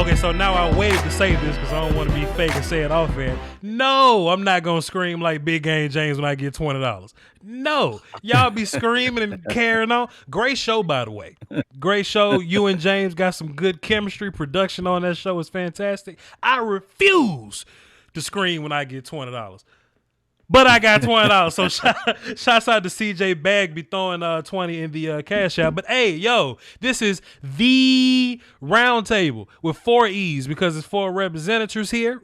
Okay, so now I waited to say this because I don't want to be fake and say it off air. No, I'm not going to scream like Big Game James when I get $20. No, y'all be screaming and carrying on. Great show, by the way. Great show. You and James got some good chemistry. Production on that show is fantastic. I refuse to scream when I get $20. But I got $20. So shouts out to CJ Bagby throwing 20 in the cash out. But hey, yo, this is the Roundtable with 4 E's because it's 4 representatives here.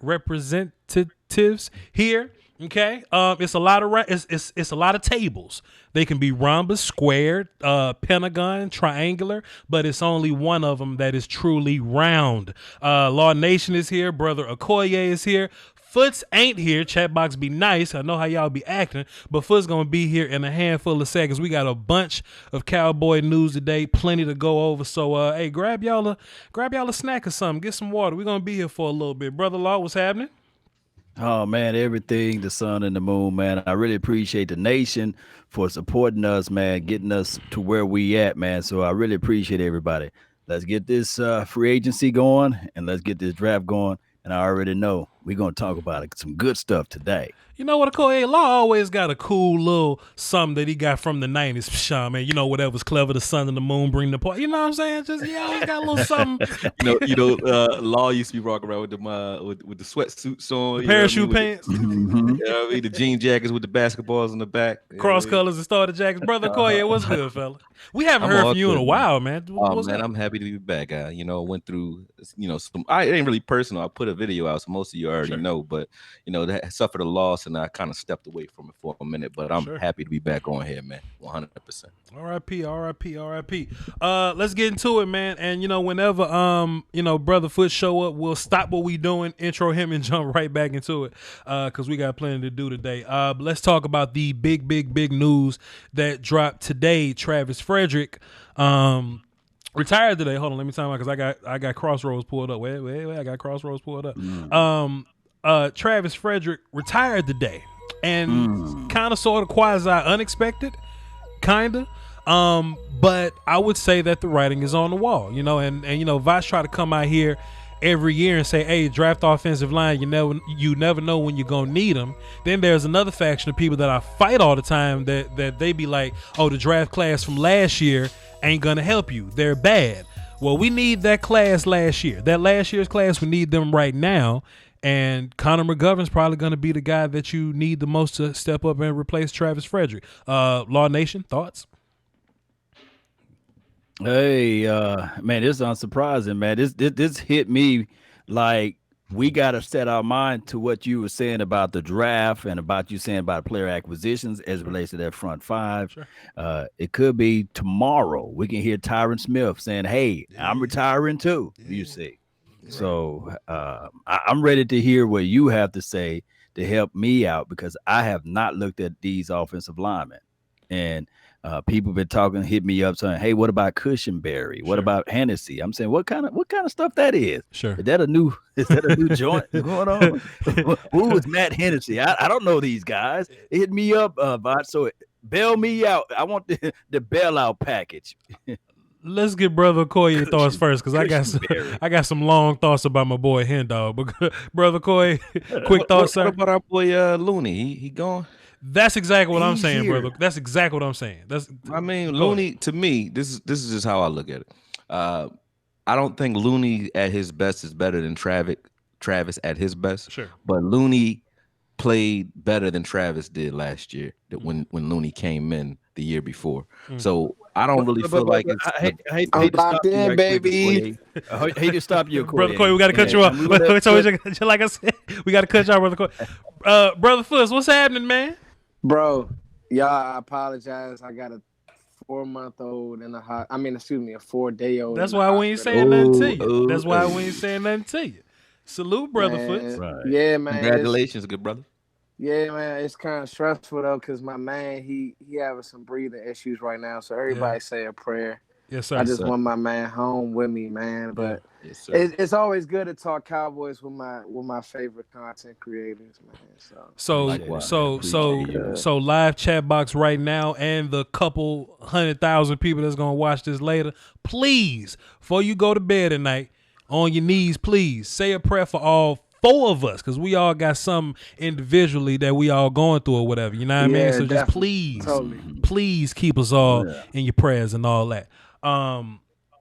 Okay, it's a lot of it's a lot of tables. They can be rhombus, squared, pentagon, triangular, but it's only one of them that is truly round. Law Nation is here. Brother Okoye is here. Foots ain't here. Chat box be nice. I know how y'all be acting, but Foot's gonna be here in a handful of seconds. We got a bunch of Cowboy news today, plenty to go over. So, hey, grab y'all a snack or something. Get some water. We're gonna be here for a little bit. Brother Law, what's happening? Oh man, everything, the sun and the moon, man. I really appreciate the nation for supporting us, man, getting us to where we at, man. So I really appreciate everybody. Let's get this free agency going and let's get this draft going. And I already know we're going to talk about some good stuff today. You know what, Okoye? Law always got a cool little something that he got from the 90s, Sean, man. You know, whatever's clever, the sun and the moon bring the point. You know what I'm saying? Just, he always got a little something. Law used to be rocking around with them with the sweatsuits on. Parachute pants. You know what I mean? The jean jackets with the basketballs in the back. Cross colors and starter jackets. Brother Okoye, what's good, fella? We haven't heard from you in a while, man. Man, I'm happy to be back. Went through, some. It ain't really personal. I put a video out, so most of you already know. But that suffered a loss, and I kind of stepped away from it for a minute. But I'm happy to be back on here, man. 100%. R.I.P. Let's get into it, man. And whenever Brother Foot show up, we'll stop what we doing, intro him, and jump right back into it. Because we got plenty to do today. But let's talk about the big news that dropped today. Travis Frederick retired today. Hold on, let me time out because I got Crossroads pulled up. Wait, I got Crossroads pulled up. Travis Frederick retired today, and kind of sort of quasi unexpected, kinda. But I would say that the writing is on the wall, and Voch try to come out here every year and say, hey, draft offensive line, you never know when you're gonna need them. Then there's another faction of people that I fight all the time that they be like, oh, the draft class from last year ain't gonna help you, they're bad. Well, we need that class last year, that last year's class, we need them right now. And Connor McGovern's probably going to be the guy that you need the most to step up and replace Travis Frederick. Law Nation, thoughts? Hey, man, this is unsurprising, man. This hit me like we got to set our mind to what you were saying about the draft and about you saying about player acquisitions as it relates to that front five. Sure. It could be tomorrow. We can hear Tyron Smith saying, hey, I'm retiring too, you see. So I'm ready to hear what you have to say to help me out because I have not looked at these offensive linemen. And people have been hit me up saying, hey, what about Cushenberry? What about Hennessy? I'm saying, what kind of stuff that is? Sure. Is that a new joint going on? Who is Matt Hennessy? I don't know these guys. They hit me up, so bail me out. I want the bailout package. Let's get Brother Okoye thoughts first, because I got some long thoughts about my boy Hen Dog. But Brother Okoye, quick thoughts, sir. What about our boy Looney? He gone? That's exactly what I'm saying, brother. That's exactly what I'm saying. Looney, to me, this is just how I look at it. I don't think Looney at his best is better than Travis at his best. Sure. But Looney played better than Travis did last year when Looney came in the year before. So I don't really feel like it's. I hate to stop you, right, baby. I hate to stop you, Brother Coy. We got to cut you off. Like I said, we got to cut you off, Brother Coy. Brother Fuss, what's happening, man? Bro, y'all, I apologize. I got a 4-month-old and a 4-day-old. That's why we ain't saying nothing to you. That's why we ain't saying nothing to you. Salute, Brother Foots. Right. Yeah, man. Congratulations, good brother. Yeah, man. It's kind of stressful though, because my man, he having some breathing issues right now. So everybody say a prayer. Yes, sir. I just want my man home with me, man. But it's always good to talk Cowboys with my favorite content creators, man. So live chat box right now, and the couple 100,000 people that's gonna watch this later. Please, before you go to bed at night, on your knees, please say a prayer for all 4 of us, because we all got something individually that we all going through or whatever. You know what I mean? So just please keep us all in your prayers and all that.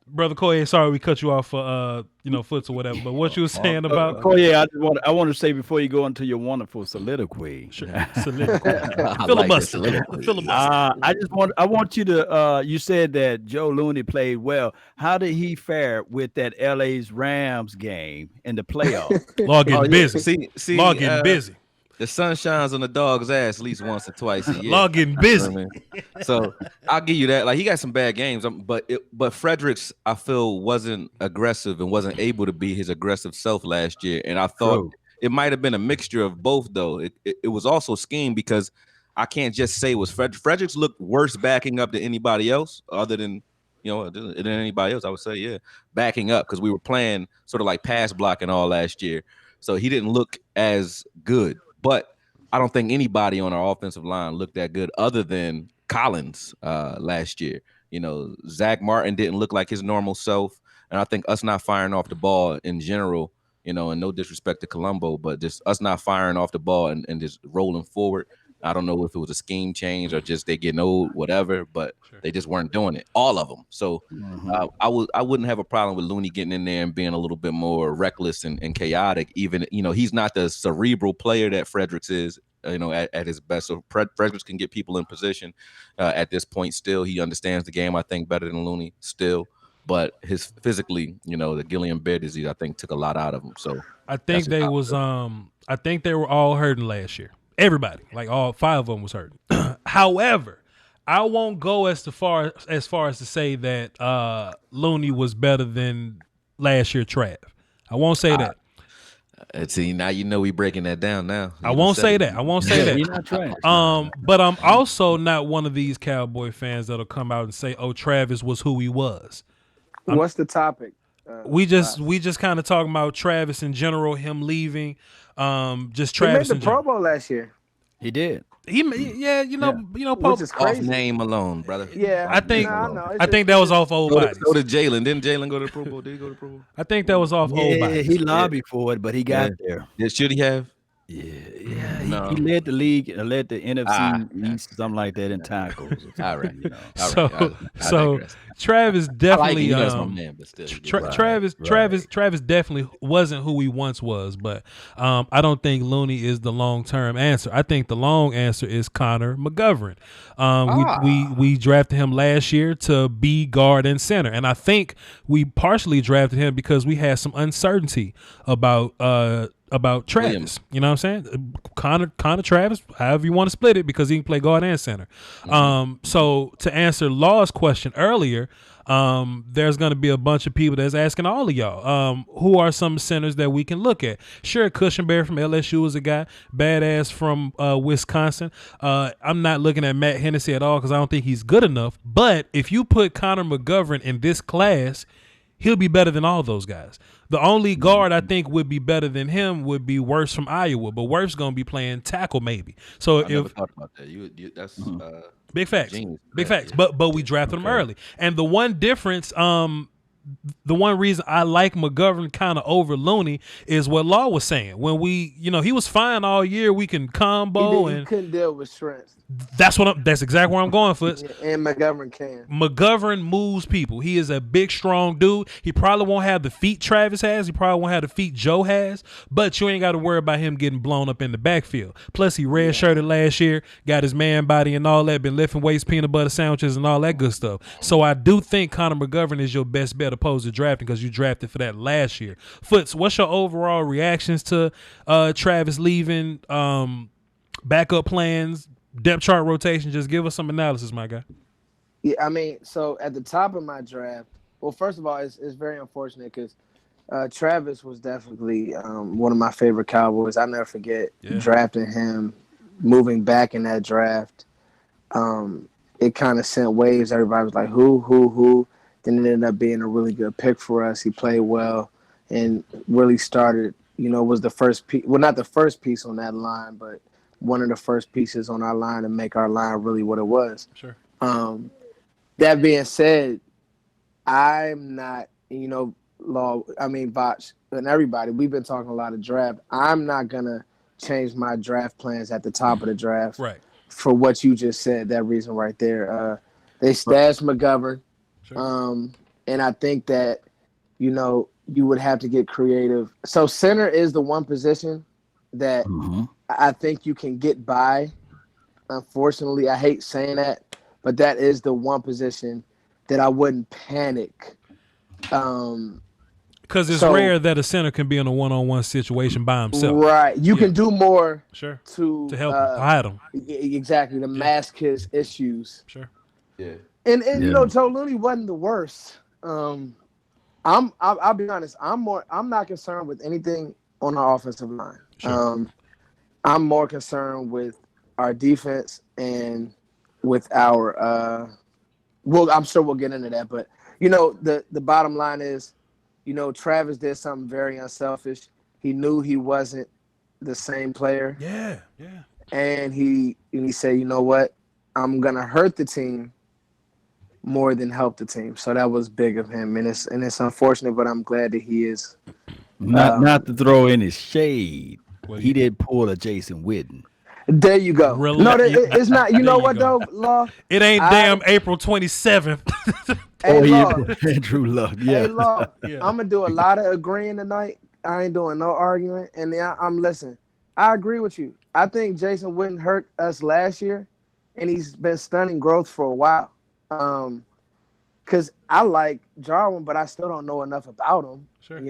Brother Koye, sorry we cut you off for Foots or whatever, but what you were saying about Koye, I want to say before you go into your wonderful soliloquy. Sure. Filibuster. I want you to you said that Joe Looney played well. How did he fare with that LA's Rams game in the playoffs? Lord getting busy. Lord getting busy. The sun shines on the dog's ass at least once or twice a year. Lord getting busy. You know what I mean? So I'll give you that. Like, he got some bad games, but Fredericks, I feel, wasn't aggressive and wasn't able to be his aggressive self last year. And I thought it might have been a mixture of both, though. It was also scheme, because I can't just say it was Fredericks looked worse backing up than anybody else, other than than anybody else. I would say, backing up, because we were playing sort of like pass blocking all last year. So he didn't look as good. But I don't think anybody on our offensive line looked that good other than Collins last year. Zach Martin didn't look like his normal self. And I think us not firing off the ball in general, and no disrespect to Colombo, but just us not firing off the ball and just rolling forward. I don't know if it was a scheme change or just they getting old, whatever, but they just weren't doing it, all of them. So I wouldn't have a problem with Looney getting in there and being a little bit more reckless and chaotic. Even, he's not the cerebral player that Fredericks is, at his best. So Fredericks can get people in position at this point still. He understands the game, I think, better than Looney still. But his physically, the Guillain-Barré disease, I think, took a lot out of him. So I think they were all hurting last year. Everybody, like all 5 of them, was hurting. However, I won't go as far as to say that Looney was better than last year Trav. I won't say that. See, now we breaking that down now. I won't say that. You're not trash. But I'm also not one of these Cowboy fans that'll come out and say, "Oh, Travis was who he was." What's the topic? We just kind of talking about Travis in general, him leaving. Just Travis. He made the Pro Bowl last year. He did. Which is crazy. Off name alone, brother. Yeah, I think that was off old bodies. So did Jalen. Didn't Jalen go to the Pro Bowl? Did he go to the Pro Bowl? I think that was off old bodies. He lobbied for it, but he got there. Should he have? Yeah. No. He led the league, led the NFC East, something like that in tackles. All right. So Travis definitely, that's my man, but still, Travis definitely wasn't who he once was. But I don't think Looney is the long term answer. I think the long answer is Connor McGovern. We drafted him last year to be guard and center, and I think we partially drafted him because we had some uncertainty about Travis. Williams. You know what I'm saying? Connor Travis, however you want to split it, because he can play guard and center. So to answer Law's question earlier, there's going to be a bunch of people that's asking all of y'all, who are some centers that we can look at? Sure, Cushenberry from LSU is a guy, badass from Wisconsin. I'm not looking at Matt Hennessy at all because I don't think he's good enough. But if you put Connor McGovern in this class, he'll be better than all those guys. The only guard I think would be better than him would be Wirfs from Iowa, but Wirfs going to be playing tackle maybe. So I never thought about that. That's big facts. Genius. Big facts. But we drafted him early. And the one difference, the one reason I like McGovern kind of over Looney is what Law was saying. When he was fine all year, we can combo he couldn't deal with strength. That's exactly where I'm going, Foots. And McGovern can. McGovern moves people. He is a big, strong dude. He probably won't have the feet Travis has. He probably won't have the feet Joe has. But you ain't got to worry about him getting blown up in the backfield. Plus, he redshirted last year, got his man body and all that, been lifting weights, peanut butter sandwiches, and all that good stuff. So I do think Connor McGovern is your best bet opposed to drafting because you drafted for that last year. Foots, what's your overall reactions to Travis leaving, backup plans, depth chart rotation? Just give us some analysis, my guy. Yeah, I mean, so at the top of my draft, well, first of all, it's very unfortunate because Travis was definitely one of my favorite Cowboys. I'll never forget drafting him, moving back in that draft. It kind of sent waves. Everybody was like, who? Then it ended up being a really good pick for us. He played well and really started, was the first piece. Well, not the first piece on that line, but one of the first pieces on our line to make our line really what it was. Sure. That being said, I'm not, Voch, and everybody, we've been talking a lot of draft. I'm not gonna change my draft plans at the top of the draft, right? For what you just said, that reason right there. They stashed McGovern, sure. And I think that you would have to get creative. So center is the one position that I think you can get by. Unfortunately, I hate saying that, but that is the one position that I wouldn't panic. Because it's rare that a center can be in a one-on-one situation by himself. Right. You can do more to help hide him. Exactly. To mask his issues. Sure. Yeah. And Joe Looney wasn't the worst. I'll be honest. I'm not concerned with anything on our offensive line. Sure. I'm more concerned with our defense and with our I'm sure we'll get into that, but the bottom line is, Travis did something very unselfish. He knew he wasn't the same player. Yeah. And he said, you know what? I'm gonna hurt the team more than help the team. So that was big of him, and it's unfortunate, but I'm glad that he is. Not to throw any shade, he did pull a Jason Witten. There you go. No, it's not. You know what though, Law? It ain't damn April 27th. Hey, Law. Andrew Luck. Yeah. Hey, Law. Yeah. I'm gonna do a lot of agreeing tonight. I ain't doing no arguing, and I'm listening. I agree with you. I think Jason Witten hurt us last year, and he's been stunning growth for a while. Because I like Jarwin, but I still don't know enough about him. Sure.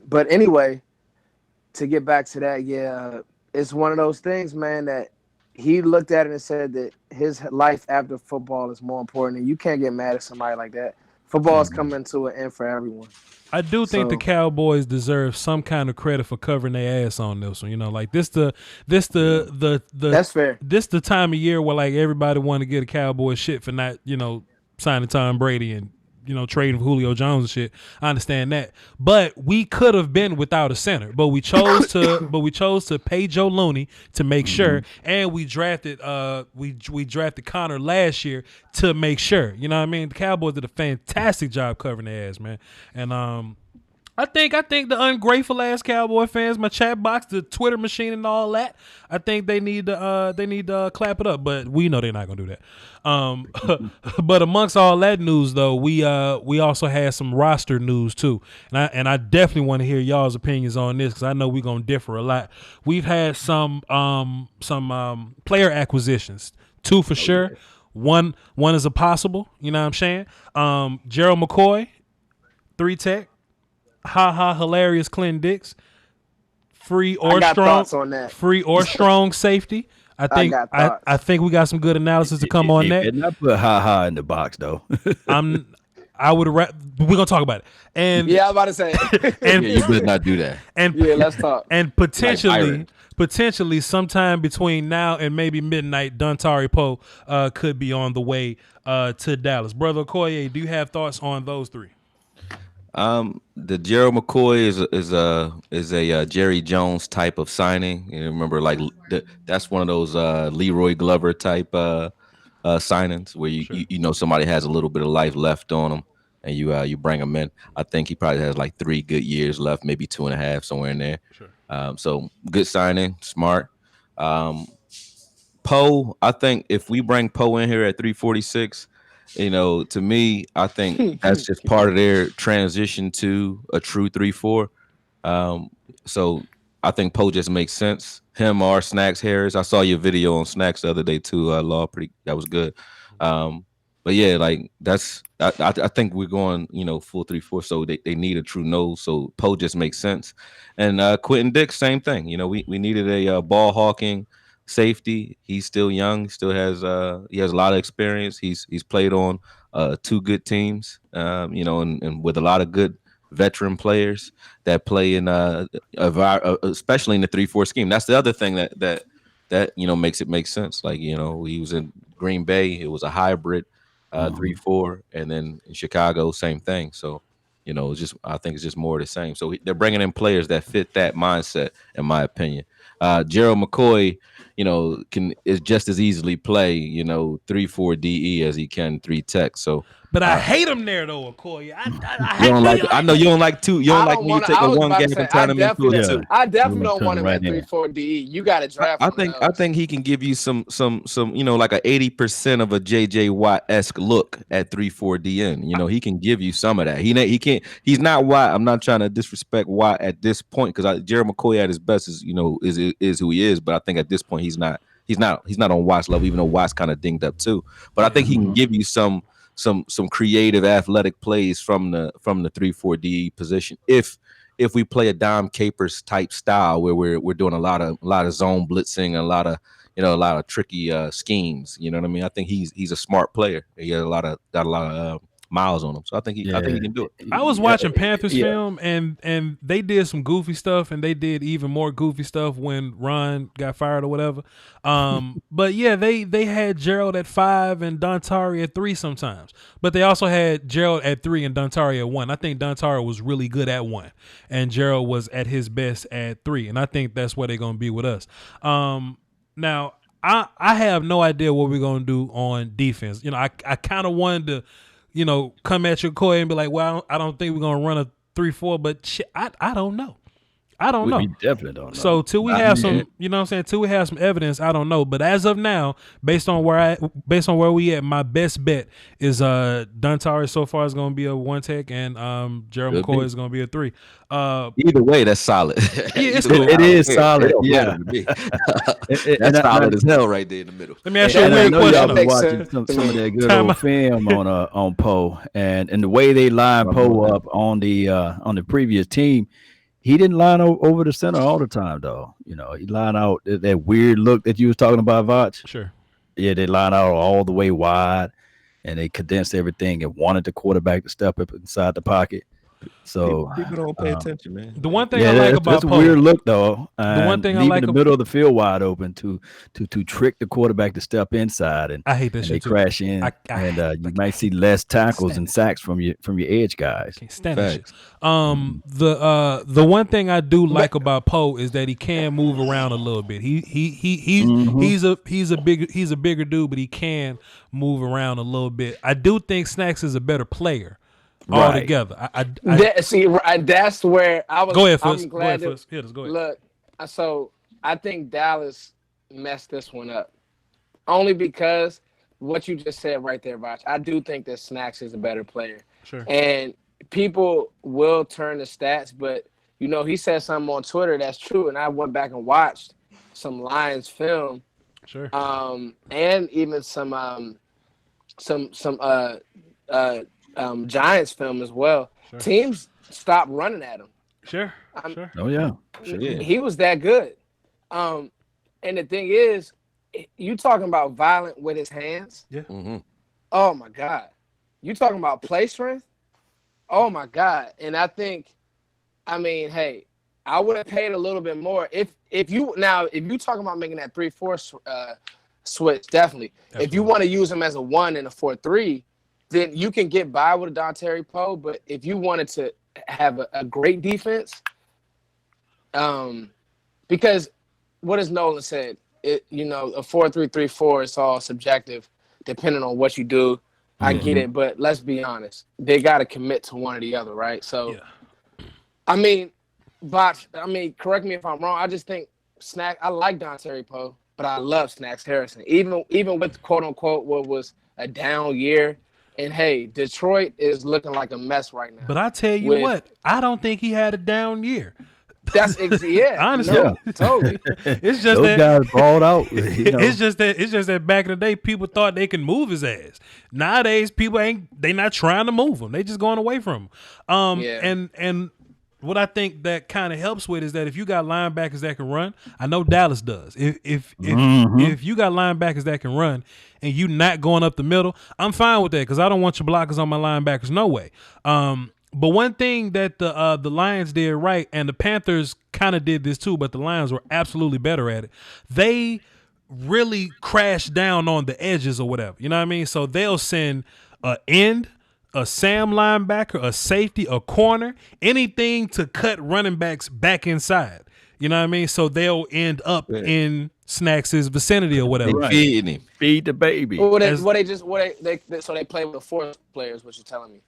But anyway, to get back to that, it's one of those things, man, that he looked at it and said that his life after football is more important, and you can't get mad at somebody like that. Football is coming to an end for everyone. I do think the Cowboys deserve some kind of credit for covering their ass on this one. Like this the that's fair. This the time of year where like everybody want to get a Cowboy shit for not signing Tom Brady and trading for Julio Jones and shit. I understand that, but we could have been without a center, but we chose to pay Joe Looney to make sure, and we drafted drafted Connor last year to make sure. You know what I mean? The Cowboys did a fantastic job covering their ass, man, and I think the ungrateful ass Cowboy fans, my chat box, the Twitter machine, and all that, I think they need to clap it up. But we know they're not gonna do that. But amongst all that news, though, we also had some roster news too, and I definitely want to hear y'all's opinions on this because I know we're gonna differ a lot. We've had some player acquisitions, 2 for sure. One is a possible. You know what I'm saying? Gerald McCoy, 3 tech. Hilarious Clinton Dix, free or strong safety. I think we got some good analysis to come on that. Not put in the box though. We're gonna talk about it. And I was about to say, and you better not do that. And let's talk. And potentially sometime between now and maybe midnight, Dontari Poe could be on the way to Dallas. Brother Okoye, do you have thoughts on those 3? The Gerald McCoy is a Jerry Jones type of signing. You remember, like that's one of those Leroy Glover type signings where you somebody has a little bit of life left on them, and you bring them in. I think he probably has like 3 good years left, maybe 2.5, somewhere in there. Sure. So good signing, smart. Poe, I think if we bring Poe in here at 346. To me, I think that's just part of their transition to a true 3-4. So I think Poe just makes sense. Him or Snacks Harris. I saw your video on Snacks the other day too. Law, that was good. But yeah, like I think we're going full 3-4. So they need a true nose. So Poe just makes sense. And Quentin Dix, same thing. We needed a ball hawking safety. He's still young. Still has he has a lot of experience. He's played on 2 good teams. And with a lot of good veteran players that play in especially in the 3-4 scheme. That's the other thing that makes it make sense. Like he was in Green Bay. It was a hybrid 3-4, and then in Chicago, same thing. So I think it's just more of the same. So they're bringing in players that fit that mindset, in my opinion. Gerald McCoy, is just as easily play 3-4 DE as he can 3 tech. So. But I hate him there though, Okoye. I know you don't like two. You don't like when you take a one gap and turn him into a two. I definitely don't want him at 3-4 DE. You got to draft. I think he can give you some like a 80% of a JJ Watt-esque look at 3-4 DN. He can give you some of that. He can't. He's not Watt. I'm not trying to disrespect Watt at this point because Jared McCoy at his best is who he is. But I think at this point he's not on Watt's level, even though Watt's kind of dinged up too. But I think he can give you some creative athletic plays from the 3-4 DE position if we play a Dom Capers type style where we're doing a lot of zone blitzing, a lot of tricky schemes. You know what I mean? I think he's a smart player. He has a lot of miles on him, so I think he can do it. I was watching Panthers film and they did some goofy stuff, and they did even more goofy stuff when Ron got fired or whatever. But yeah, they had Gerald at 5 and Dontari at 3 sometimes, but they also had Gerald at 3 and Dontari at 1. I think Dontari was really good at 1, and Gerald was at his best at 3, and I think that's where they're gonna be with us. Now I have no idea what we're gonna do on defense. I kind of wanted to come at your core and be like, well, I don't think we're going to run a 3-4, but shit, I don't know. I don't know. We definitely don't know. So till we have some, till we have some evidence, I don't know. But as of now, based on where we at, my best bet is Dontari so far is going to be a 1 tech, and Gerald McCoy is going to be a 3. Either way, that's solid. Yeah, it's cool. It is solid. Yeah, that's solid as hell right there in the middle. Let me ask you a weird question. Y'all been watching some of that good old film on Poe, and the way they line Poe up on the previous team. He didn't line over the center all the time, though. He line out that weird look that you was talking about, Voch. Sure. Yeah, they line out all the way wide, and they condensed everything and wanted the quarterback to step up inside the pocket. So people don't pay attention, man. The one thing I like about that's a weird look, though. The one thing I like the middle of the field wide open to trick the quarterback to step inside, and I hate that shit they crash in, you might see less tackles and sacks from your edge guys. Can't stand that shit. The one thing I do like about Poe is that he can move around a little bit. He's a bigger dude, but he can move around a little bit. I do think Snacks is a better player. All together. That's where I was. Go ahead, I'm glad. Go ahead. Look, so I think Dallas messed this one up, only because what you just said right there, Voch. I do think that Snacks is a better player. Sure. And people will turn the stats, but he said something on Twitter that's true, and I went back and watched some Lions film. Sure. And even some Giants film as well. Sure. Teams stopped running at him. Sure. Oh yeah. Sure. He was that good. And the thing is, you talking about violent with his hands. Yeah. Mm-hmm. Oh my God. You talking about play strength? Oh my God. And I think, hey, I would have paid a little bit more if you talking about making that 3-4 switch, definitely. If you want to use him as a 1 and a 4-3, then you can get by with a Dontari Poe. But if you wanted to have a great defense, because what has Nolan said? A 4-3-3-4 is all subjective, depending on what you do. I get it, but let's be honest. They got to commit to one or the other, right? So, Voch, correct me if I'm wrong. I just think I like Dontari Poe, but I love Snacks Harrison. Even with quote unquote what was a down year. And hey, Detroit is looking like a mess right now. But I tell you what, I don't think he had a down year. That's honestly, totally. It's just those guys balled out. It's just that back in the day, people thought they could move his ass. Nowadays, people they not trying to move him. They just going away from him. And what I think that kind of helps with is that if you got linebackers that can run, I know Dallas does. If you got linebackers that can run and you not going up the middle, I'm fine with that because I don't want your blockers on my linebackers. No way. But one thing that the Lions did right, and the Panthers kind of did this too, but the Lions were absolutely better at it. They really crashed down on the edges or whatever. You know what I mean? So they'll send an end, a Sam linebacker, a safety, a corner, anything to cut running backs back inside. You know what I mean? So they'll end up in Snacks' vicinity or whatever. Right. Feeding him. Feed the baby. So they play with 4 players. What you're telling me?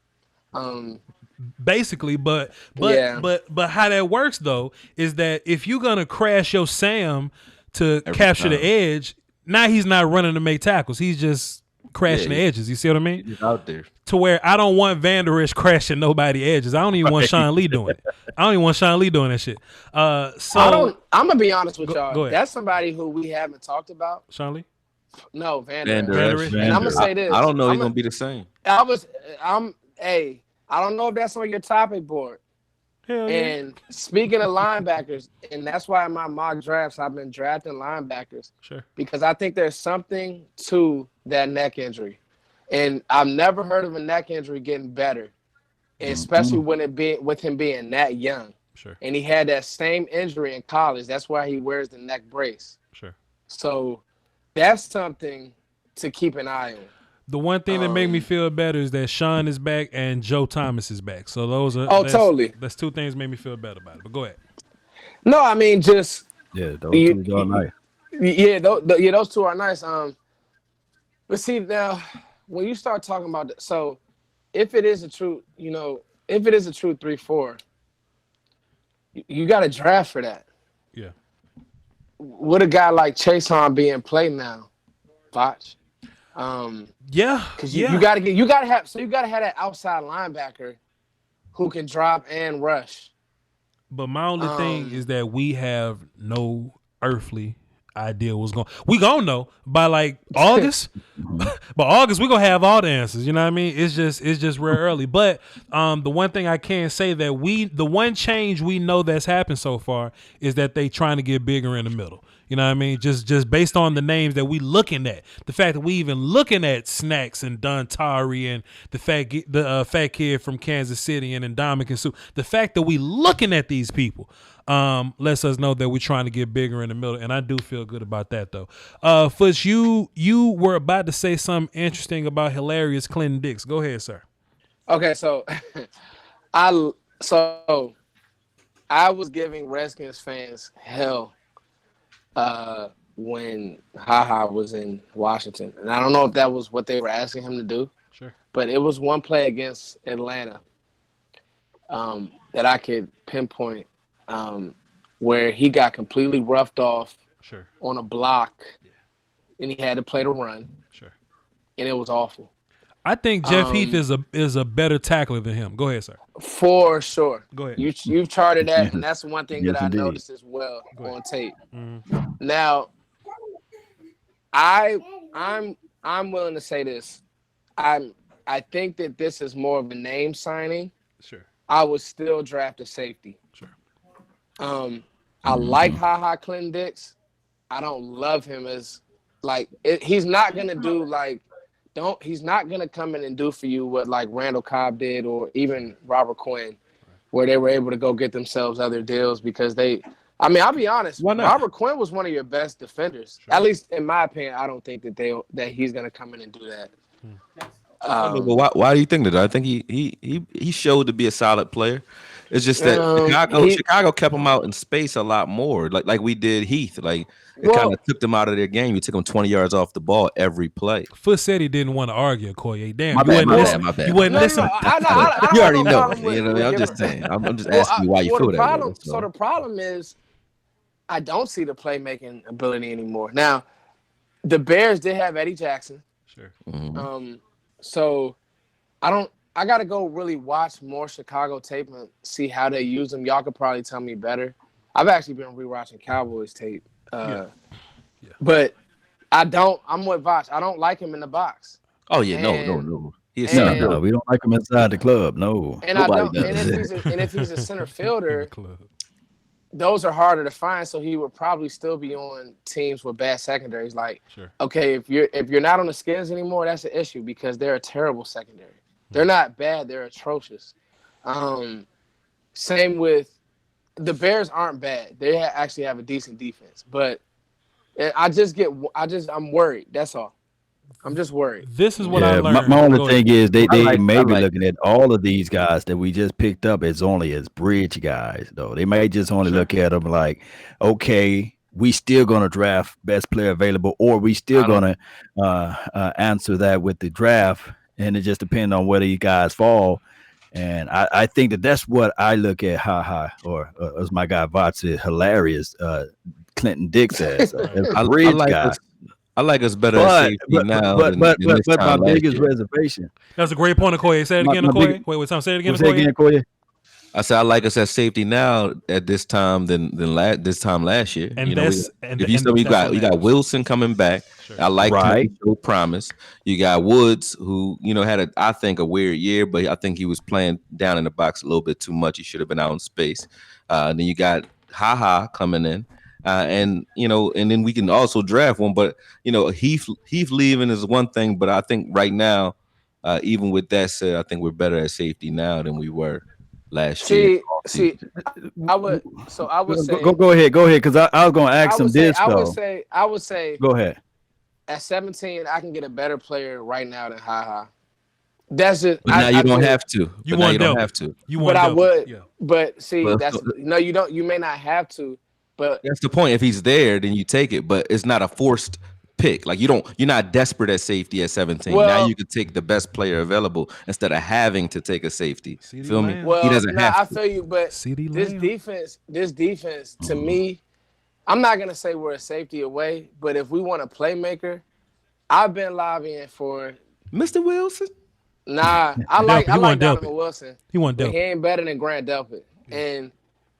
Basically, but Yeah. how that works though is that if you're gonna crash your Sam to capture the edge, now he's not running to make tackles. He's just crashing the edges. You see what I mean? He's out there. To where I don't want Van Der Esch crashing nobody edges. I don't even want Sean Lee doing it. I don't even want Sean Lee doing that shit. So I'm gonna be honest with y'all. go ahead. That's somebody who we haven't talked about. Sean Lee? No, Van Der Esch. Esch. And I'm gonna say this. I don't know he's gonna be the same. I don't know if that's on your topic board. Hell yeah. And speaking of linebackers, and that's why in my mock drafts I've been drafting linebackers. Sure. Because I think there's something to that neck injury. And I've never heard of a neck injury getting better, especially with him being that young. Sure. And he had that same injury in college. That's why he wears the neck brace. Sure. So that's something to keep an eye on. The one thing that made me feel better is that Sean is back and Joe Thomas is back. So those are totally. That's 2 things that made me feel better about it. But go ahead. No, I mean just those 2 are nice. Yeah, those 2 are nice. But see now, when you start talking about so if it is a true 3-4, you got to draft for that. Yeah. With a guy like Chason being played now, Voch. Because you gotta have that outside linebacker who can drop and rush. But my only thing is that we have no earthly idea what's going. We gonna know by like August. By August we gonna have all the answers. You know what I mean? It's just real early. But the one thing I can say that the one change we know that's happened so far is that they trying to get bigger in the middle. You know what I mean? Just based on the names that we looking at, the fact that we even looking at Snacks and Dontari and the fat kid from Kansas City and Ndamukong Suh, the fact that we looking at these people lets us know that we're trying to get bigger in the middle, and I do feel good about that though. Foots, you were about to say something interesting about hilarious Clinton Dix. Go ahead, sir. Okay, so I was giving Redskins fans hell when HaHa was in Washington. And I don't know if that was what they were asking him to do. Sure. But it was one play against Atlanta that I could pinpoint where he got completely roughed off on a block and he had to play the run. Sure. And it was awful. I think Jeff Heath is a better tackler than him. Go ahead, sir. For sure. Go ahead. You've charted that, and that's one thing that I noticed as well on tape. Mm-hmm. Now, I'm willing to say this. I think that this is more of a name signing. Sure. I would still draft a safety. Sure. I like HaHa Clinton Dix. I don't love him as he's not gonna do he's not gonna come in and do for you what like Randall Cobb did or even Robert Quinn, where they were able to go get themselves other deals because I'll be honest, Robert Quinn was one of your best defenders. Sure. At least in my opinion, I don't think that he's gonna come in and do that. Why do you think that? I think he showed to be a solid player. It's just that Chicago kept him out in space a lot more, like we did Heath. Like it kind of took them out of their game. You took them 20 yards off the ball every play. Foot said he didn't want to argue, Koye. Damn, my bad. You wasn't listening. You already know. I'm just saying. I'm just asking you why you feel that way. So the problem is, I don't see the playmaking ability anymore. Now, the Bears did have Eddie Jackson. Sure. Mm-hmm. So I got to go really watch more Chicago tape and see how they use them. Y'all could probably tell me better. I've actually been rewatching Cowboys tape. But I'm with Voch. I don't like him in the box. Oh, yeah. No. We don't like him inside the club. No. And if he's a center fielder, those are harder to find. So he would probably still be on teams with bad secondaries. Like, okay, if you're not on the Skins anymore, that's an issue because they're a terrible secondary. They're not bad. They're atrocious. Same with the Bears aren't bad. They actually have a decent defense, but I'm worried. That's all. I'm just worried. This is what I learned. My only thing is they may be like looking at all of these guys that we just picked up as only as bridge guys, though. They may just only look at them like, okay, we still gonna draft best player available, or we still gonna answer that with the draft, and it just depends on where these guys fall. And I think that's what I look at. Or as my guy Voch said, hilarious. Clinton Dix as a bridge guy. I like us better at safety now. But my biggest reservation. That's a great point, Okoye. Say it again, Okoye. Wait, Tom, say it again, Okoye. I said I like us at safety now at this time than this time last year. And you got Wilson coming back. Sure. I like him, show promise. You got Woods, who had I think a weird year, but I think he was playing down in the box a little bit too much. He should have been out in space. Then you got coming in. And then we can also draft one, but Heath leaving is one thing, but I think right now, even with that said, I think we're better at safety now than we were last year. I would say go ahead, because I was going to ask him this though. I would say go ahead. At 17, I can get a better player right now than Ha. That's just. But now you don't have to. You don't have to. But I would. Yeah. But see, no, you don't. You may not have to. But that's the point. If he's there, then you take it. But it's not a forced pick. Like you're not desperate at safety at 17. Well, now you can take the best player available instead of having to take a safety. Feel me? Well, he doesn't have to. I feel you, but this defense, to me, I'm not gonna say we're a safety away, but if we want a playmaker, I've been lobbying for Mr. Wilson. Nah, I like Donovan Wilson. He won Delpit. He ain't better than Grant Delpit. And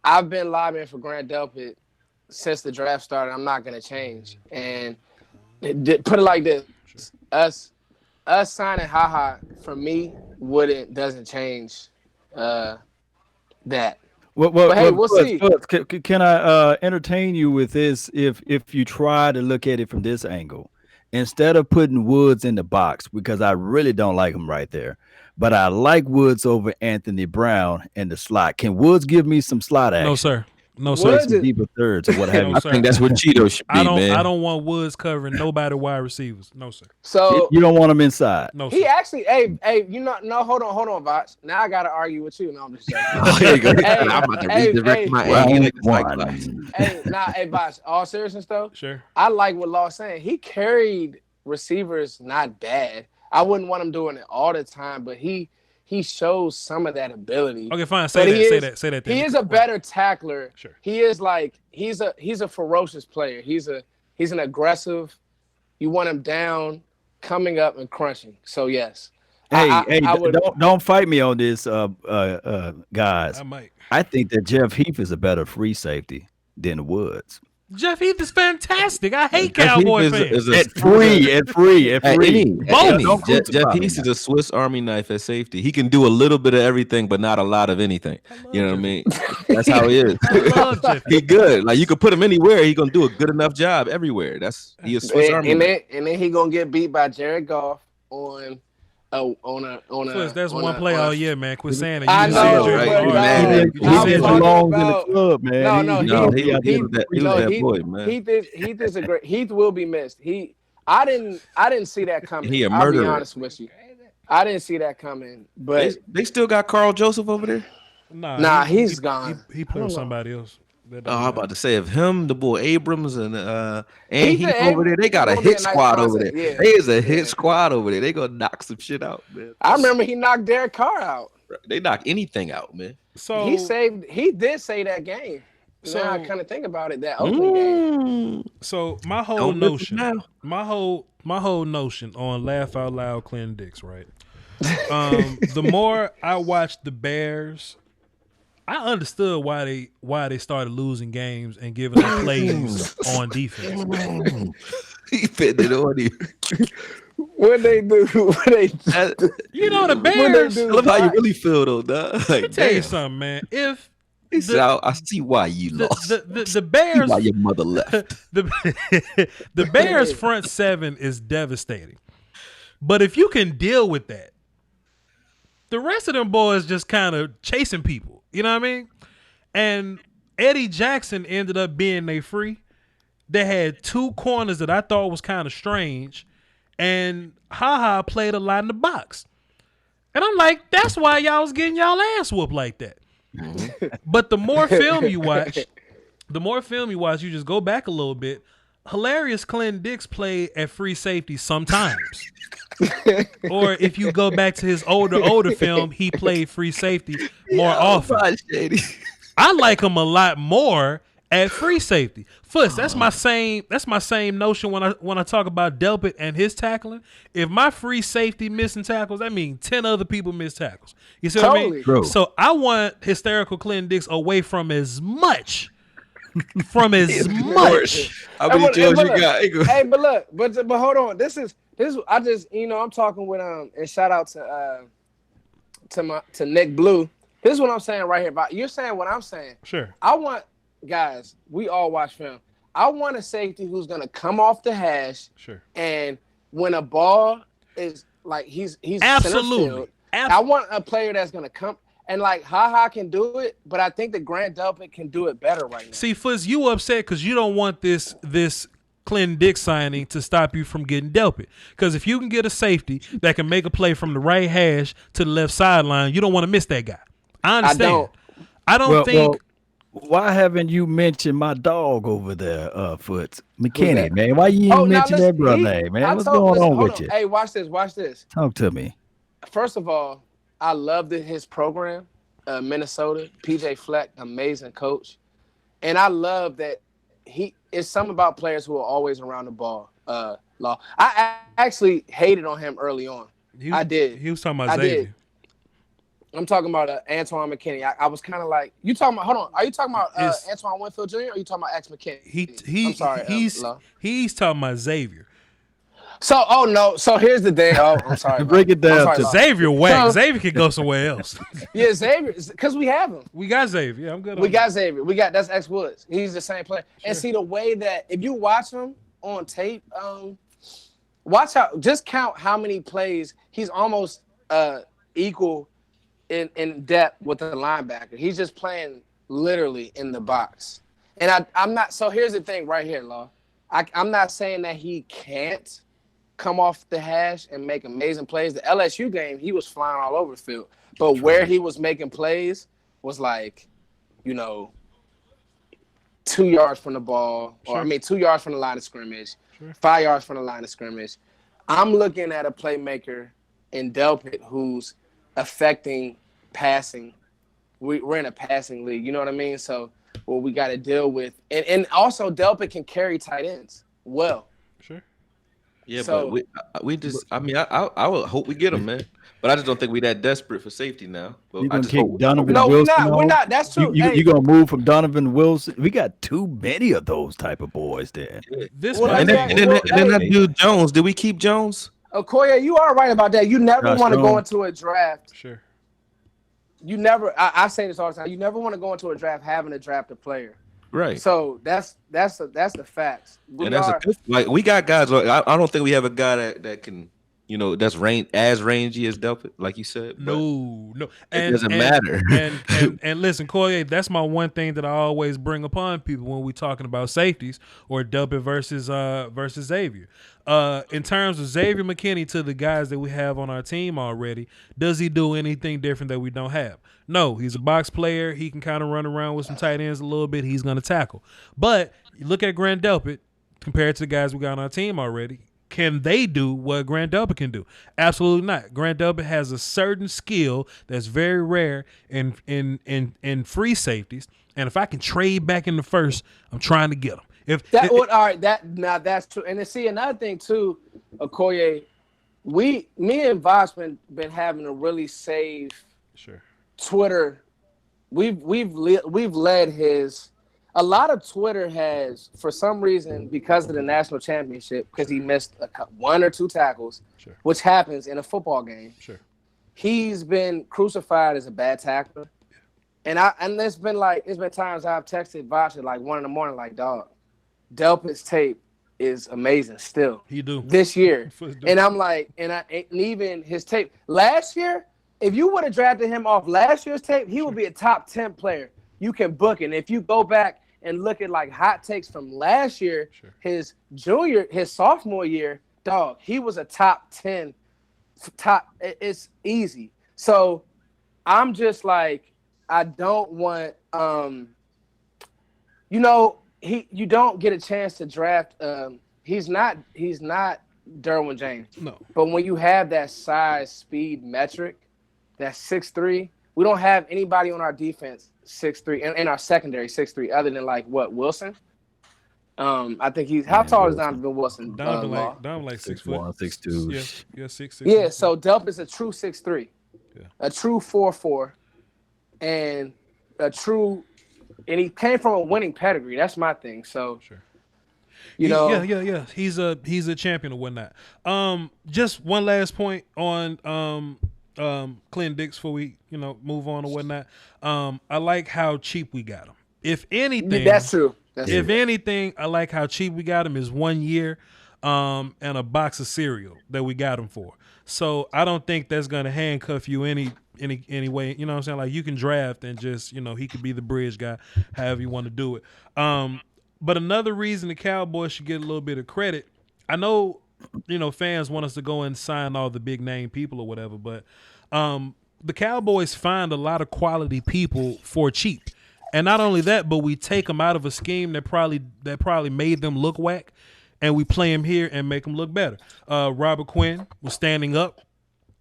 I've been lobbying for Grant Delpit since the draft started. I'm not gonna change. And put it like this: us signing Ha for me doesn't change that. But hey, we'll see. Can I entertain you with this? If you try to look at it from this angle, instead of putting Woods in the box, because I really don't like him right there, but I like Woods over Anthony Brown in the slot. Can Woods give me some slot action? No, sir. No, sir. Some deeper thirds or what have you. I think that's what Cheeto should be, man. I don't want Woods covering nobody wide receivers. No, sir. So you don't want him inside. No, sir. He actually, hold on, Voch. Now I gotta argue with you. No, I'm just joking. I'm about to redirect my Hey, Voch, all seriousness though. Sure. I like what Law's saying. He carried receivers not bad. I wouldn't want him doing it all the time, but he shows some of that ability. Okay, fine. Say that. He is a better tackler. Sure. He is he's a ferocious player. He's an aggressive. You want him down, coming up and crunching. So yes. Don't fight me on this, guys. I might. I think that Jeff Heath is a better free safety than Woods. Jeff Heath is fantastic. I hate Cowboy fans. At free. Jeff Heath is a Swiss Army knife at safety. He can do a little bit of everything, but not a lot of anything. You know what I mean? That's how he is. I love Jeff. He good. Like you could put him anywhere. He gonna do a good enough job everywhere. He a Swiss Army knife. And then he gonna get beat by Jared Goff on a. That's one play all year, man. Quit saying it. I know, right? He belongs in the club, man. Heath will be missed. I didn't see that coming. He a murderer. I'll be honest with you. I didn't see that coming. But they still got Carl Joseph over there. Nah, he's gone. He played with somebody else. I'm about to say of him, the boy Abrams and Heath over there, they got a hit squad over there. Yeah. There is a hit squad over there. They gonna knock some shit out, man. I remember he knocked Derek Carr out. They knock anything out, man. So he did save that game. So now I kind of think about it, that Oakland game. So my whole notion on Laugh Out Loud Clinton Dix, right? The more I watched the Bears, I understood why they started losing games and giving up plays on defense. He fit it on you. What they do? The Bears. I love how you really feel though, dog. Let me tell you something, man. If I see why you lost. The Bears, why your mother left. The Bears front seven is devastating. But if you can deal with that, the rest of them boys just kind of chasing people. You know what I mean? And Eddie Jackson ended up being their free. They had two corners that I thought was kind of strange. and HaHa played a lot in the box. And I'm like, that's why y'all was getting y'all ass whooped like that. Mm-hmm. But the more film you watch, you just go back a little bit. Hilarious Clinton Dix played at free safety sometimes. Or if you go back to his older film, he played free safety more often. I like him a lot more at free safety. First, that's my same notion when I talk about Delpit and his tackling. If my free safety missing tackles, that means 10 other people miss tackles. You see what I mean? Bro. So I want hysterical Clinton Dix away from as much. How many jails you got? Hey, but look, but hold on. This is I just I'm talking with and shout out to Nick Blue. This is what I'm saying right here. You're saying what I'm saying. Sure. I want guys. We all watch film. I want a safety who's gonna come off the hash. Sure. And when a ball is like he's absolutely. I want a player that's gonna come. And like HaHa can do it, but I think that Grant Delpit can do it better right now. See, Fuzz, you upset because you don't want this Clinton Dix signing to stop you from getting Delpit. Because if you can get a safety that can make a play from the right hash to the left sideline, you don't want to miss that guy. I understand. I don't think. Well, why haven't you mentioned my dog over there, Foots? McKinney, man. Why you didn't mention that brother name, man? What's going on with you? Hey, watch this. Talk to me. First of all, I loved his program, Minnesota. PJ Fleck, amazing coach. And I love that it's something about players who are always around the ball. Law. I actually hated on him early on. I did. He was talking about Xavier. I'm talking about Antoine McKinney. I was kind of like, you talking about, hold on. Are you talking about Antoine Winfield Jr. or are you talking about X McKinney? I'm sorry. He's talking about Xavier. So here's the thing. Oh, I'm sorry. Break it down. Xavier whack. Xavier can go somewhere else. Yeah, Xavier, because we have him. We got Xavier. Yeah, I'm good. We got Xavier. That's X Woods. He's the same player. Sure. And see the way that if you watch him on tape, just count how many plays he's almost equal in depth with the linebacker. He's just playing literally in the box. And I'm not. So here's the thing right here, Law. I'm not saying that he can't come off the hash and make amazing plays. The LSU game, he was flying all over the field. But where he was making plays was like, 2 yards from the ball, or 2 yards from the line of scrimmage, 5 yards from the line of scrimmage. I'm looking at a playmaker in Delpit who's affecting passing. We're in a passing league, you know what I mean? So what we got to deal with. And also Delpit can carry tight ends well. Sure. Yeah, so, but we just, I would hope we get him, man. But I just don't think we're that desperate for safety now. But you gonna kick Donovan Wilson? We're not. That's true. You gonna move from Donovan Wilson? We got too many of those type of boys there. Yeah. And then that dude Jones. Did we keep Jones? Okoye, you are right about that. You never want to go into a draft. Sure. You never. I say this all the time. You never want to go into a draft having to draft a player. Right. So that's the facts. We got guys. I don't think we have a guy that can, that's as rangy as Delpit, like you said. No. It doesn't matter. And listen, Corey, that's my one thing that I always bring upon people when we're talking about safeties or Delpit versus Xavier. In terms of Xavier McKinney to the guys that we have on our team already, does he do anything different that we don't have? No, he's a box player. He can kind of run around with some tight ends a little bit. He's going to tackle. But you look at Grant Delpit compared to the guys we got on our team already. Can they do what Grant Delpit can do? Absolutely not. Grant Delpit has a certain skill that's very rare in free safeties. And if I can trade back in the first, I'm trying to get him. That's true. And then see another thing too, Okoye, me and Voch been having a really safe Twitter. We've led his. A lot of Twitter has, for some reason, because of the national championship, because he missed 1 or 2 tackles, which happens in a football game. Sure. He's been crucified as a bad tackler, and it's been times I've texted Voch at like 1 a.m, like, dog, Delpit's tape is amazing still. He do this year, and I'm like, and even his tape last year. If you would have drafted him off last year's tape, he would be a top 10 player. You can book it. And if you go back and look at like hot takes from last year, his sophomore year, dog, he was a top 10. It's easy. So I'm just like, I don't want, you don't get a chance to draft. He's not Derwin James. No. But when you have that size, speed metric, that's 6'3", we don't have anybody on our defense 6'3", and our secondary 6'3", other than like Wilson. I think he's how tall is Donovan Wilson? Donovan like 6 foot, 6'2". Yeah, 6'6". Yeah, so Delp is a true 6'3", yeah. a true 4'4", and and he came from a winning pedigree. That's my thing. So sure. Yeah. He's a champion or whatnot. Just one last point on Clint Dix before we move on or whatnot. I like how cheap we got him. If anything, that's true. Anything, I like how cheap we got him is 1 year, and a box of cereal that we got him for. So I don't think that's gonna handcuff you any way. You know what I'm saying? Like you can draft and just he could be the bridge guy, however you want to do it. But another reason the Cowboys should get a little bit of credit, I know, fans want us to go and sign all the big name people or whatever, but the Cowboys find a lot of quality people for cheap. And not only that, but we take them out of a scheme that probably made them look whack, and we play them here and make them look better. Robert Quinn was standing up.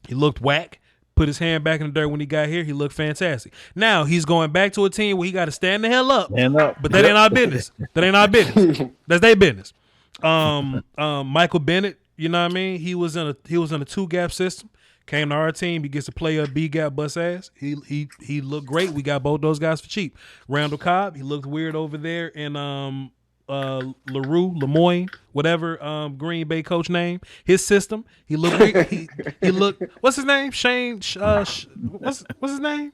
He looked whack. Put his hand back in the dirt when he got here. He looked fantastic. Now he's going back to a team where he got to stand the hell up. But that ain't our business. That ain't our business. That's their business. Michael Bennett, you know what I mean? He was in a 2-gap system. Came to our team. He gets to play a B-gap bust ass. He looked great. We got both those guys for cheap. Randall Cobb, he looked weird over there in Lemoyne, whatever Green Bay coach name. His system. He looked weird. He looked. What's his name? Shane. What's his name?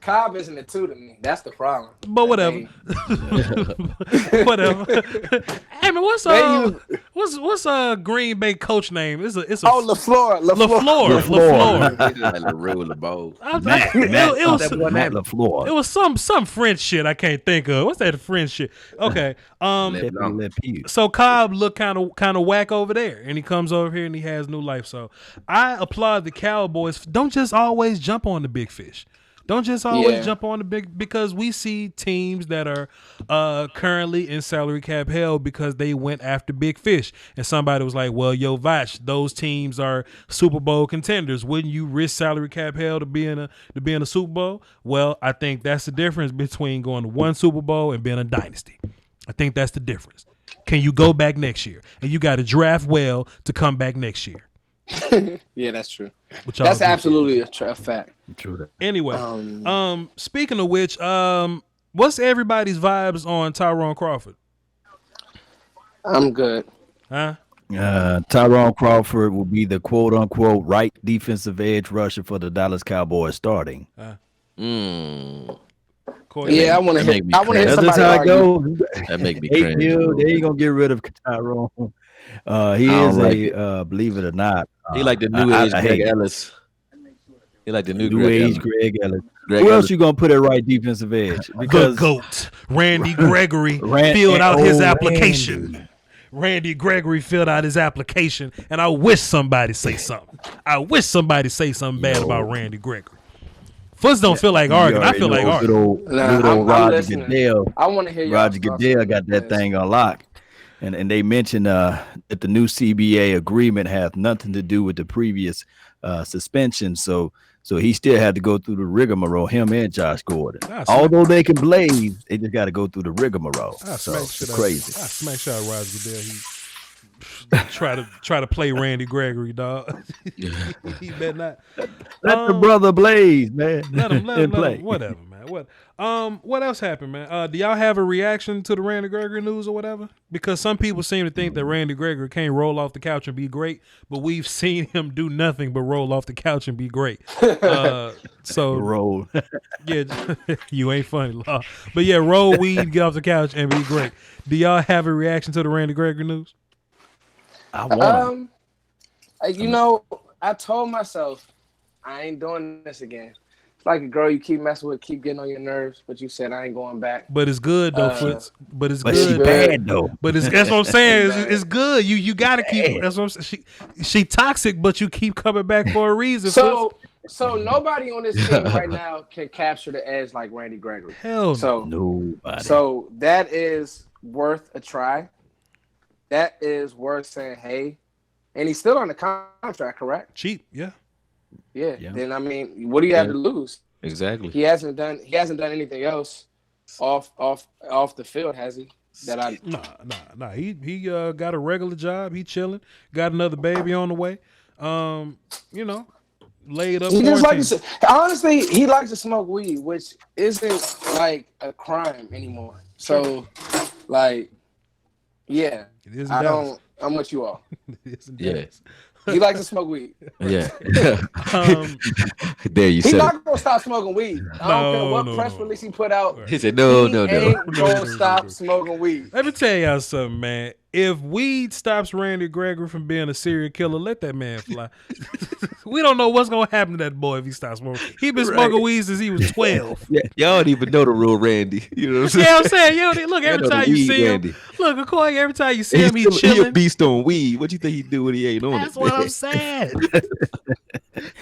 Cobb isn't a 2 to me. That's the problem. But whatever. Whatever. Hey man, what's Green Bay coach name? It's LaFleur. It was some French shit I can't think of. What's that French shit? Okay. So Cobb looked kind of whack over there, and he comes over here and he has new life. So I applaud the Cowboys. Don't just always jump on the big fish. Don't just always jump on the big, because we see teams that are currently in salary cap hell because they went after big fish. And somebody was like, well, Voch, those teams are Super Bowl contenders. Wouldn't you risk salary cap hell to be in a Super Bowl? Well, I think that's the difference between going to one Super Bowl and being a dynasty. I think that's the difference. Can you go back next year? And you got to draft well to come back next year. Yeah, that's true. That's absolutely a fact. True. Anyway, speaking of which, what's everybody's vibes on Tyrone Crawford? I'm good. Huh? Tyrone Crawford will be the quote unquote right defensive edge rusher for the Dallas Cowboys starting. Yeah, I want to hear. That's how it goes. That make me cringe. They ain't gonna get rid of Tyrone. He is believe it or not. He like the new age Greg Ellis. He like the new age Greg Ellis. Who else you gonna put at right defensive edge? Because the GOAT, Randy Gregory, filled out his application. Randy Gregory filled out his application, and I wish somebody say something. I wish somebody say something bad about Randy Gregory. Foots don't feel like arguing. I feel like arguing. Good old Roger Goodell. I want to hear Roger Goodell got that thing on lock. And they mentioned that the new CBA agreement has nothing to do with the previous suspension. So he still had to go through the rigmarole, him and Josh Gordon. Although they can blaze, they just got to go through the rigmarole. So it's crazy. I smack shot Roger Goodell. He try to play Randy Gregory, dog. He better not. Let the brother blaze, man. Let him play. Whatever, man. What else happened, man? Do y'all have a reaction to the Randy Gregory news or whatever? Because some people seem to think that Randy Gregory can't roll off the couch and be great, but we've seen him do nothing but roll off the couch and be great. So roll. Yeah, you ain't funny, Law. But yeah, roll weed, get off the couch, and be great. Do y'all have a reaction to the Randy Gregory news? I want I told myself I ain't doing this again. like a girl you keep messing with, keep getting on your nerves, but you said I ain't going back. But it's good though, Fritz. But it's But good. she bad though. But that's what I'm saying. It's good. You got to keep. That's what I'm saying. She toxic, but you keep coming back for a reason. So nobody on this team right now can capture the edge like Randy Gregory. Hell so nobody. So that is worth a try. That is worth saying, hey, and he's still on the contract, correct? Cheap, yeah. Then I mean, what do you have to lose? Exactly. He hasn't done anything else off the field, has he? Nah. He got a regular job. He chilling. Got another baby on the way. Laid up. He just likes to, honestly, he likes to smoke weed, which isn't like a crime anymore. So, like, yeah, it is. I'm with you all. Yes. He likes to smoke weed. Yeah. There you He's said not gonna stop smoking weed. I don't care what press release he put out. He said no. Ain't gonna stop smoking weed. Let me tell y'all something, man. If weed stops Randy Gregory from being a serial killer, let that man fly. We don't know what's gonna happen to that boy if he stops smoking. He been smoking weed since he was 12. Yeah, y'all don't even know the real Randy. You know what I'm saying? Yeah, I'm saying, look, every time you see him, look, Okoye, every time you see him, he's chilling. He a beast on weed. What you think he do when he ain't on it? That's what I'm saying.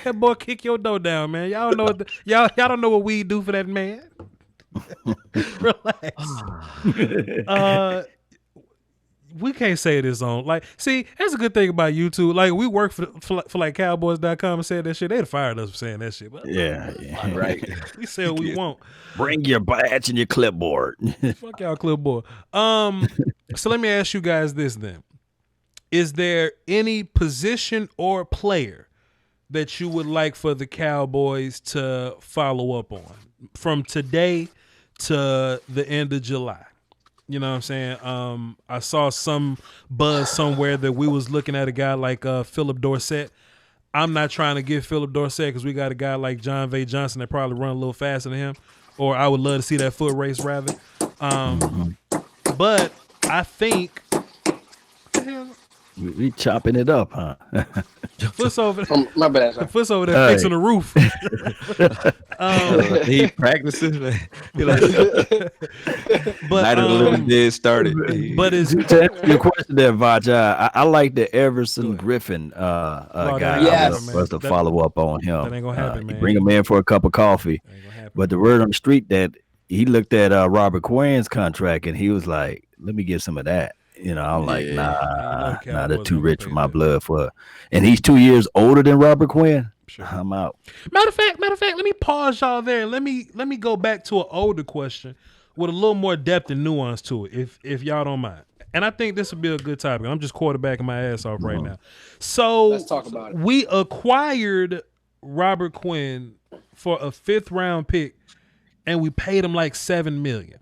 That boy kick your door down, man. Y'all don't know y'all don't know what weed do for that man. Relax. We can't say this on see, that's a good thing about YouTube. Like, we work for like Cowboys.com and said that shit. They'd have fired us for saying that shit. But yeah. Right. We say what we want. Bring your badge and your clipboard. Fuck y'all clipboard. So let me ask you guys this then. Is there any position or player that you would like for the Cowboys to follow up on from today to the end of July? You know what I'm saying? I saw some buzz somewhere that we was looking at a guy like Philip Dorsett. I'm not trying to get Philip Dorsett because we got a guy like John V. Johnson that probably run a little faster than him, or I would love to see that foot race rather. But I think we chopping it up, huh? Foot's over there. My bad. Sir. Foot's over there fixing the roof. He practices. But Night of the Living Dead started. But it's to answer your question there, Voch. I like the Everson Griffin guy. Yes. For us to follow up on him. That ain't gonna happen, man. Bring him in for a cup of coffee. But the word on the street that he looked at Robert Quinn's contract and he was like, "Let me get some of that." I'm like, nah, they're too rich for my blood. And he's 2 years older than Robert Quinn. Sure. I'm out. Matter of fact, let me pause y'all there and let me go back to an older question with a little more depth and nuance to it, if y'all don't mind. And I think this would be a good topic. I'm just quarterbacking my ass off right now. So let's talk about it. We acquired Robert Quinn for a 5th round pick, and we paid him like $7 million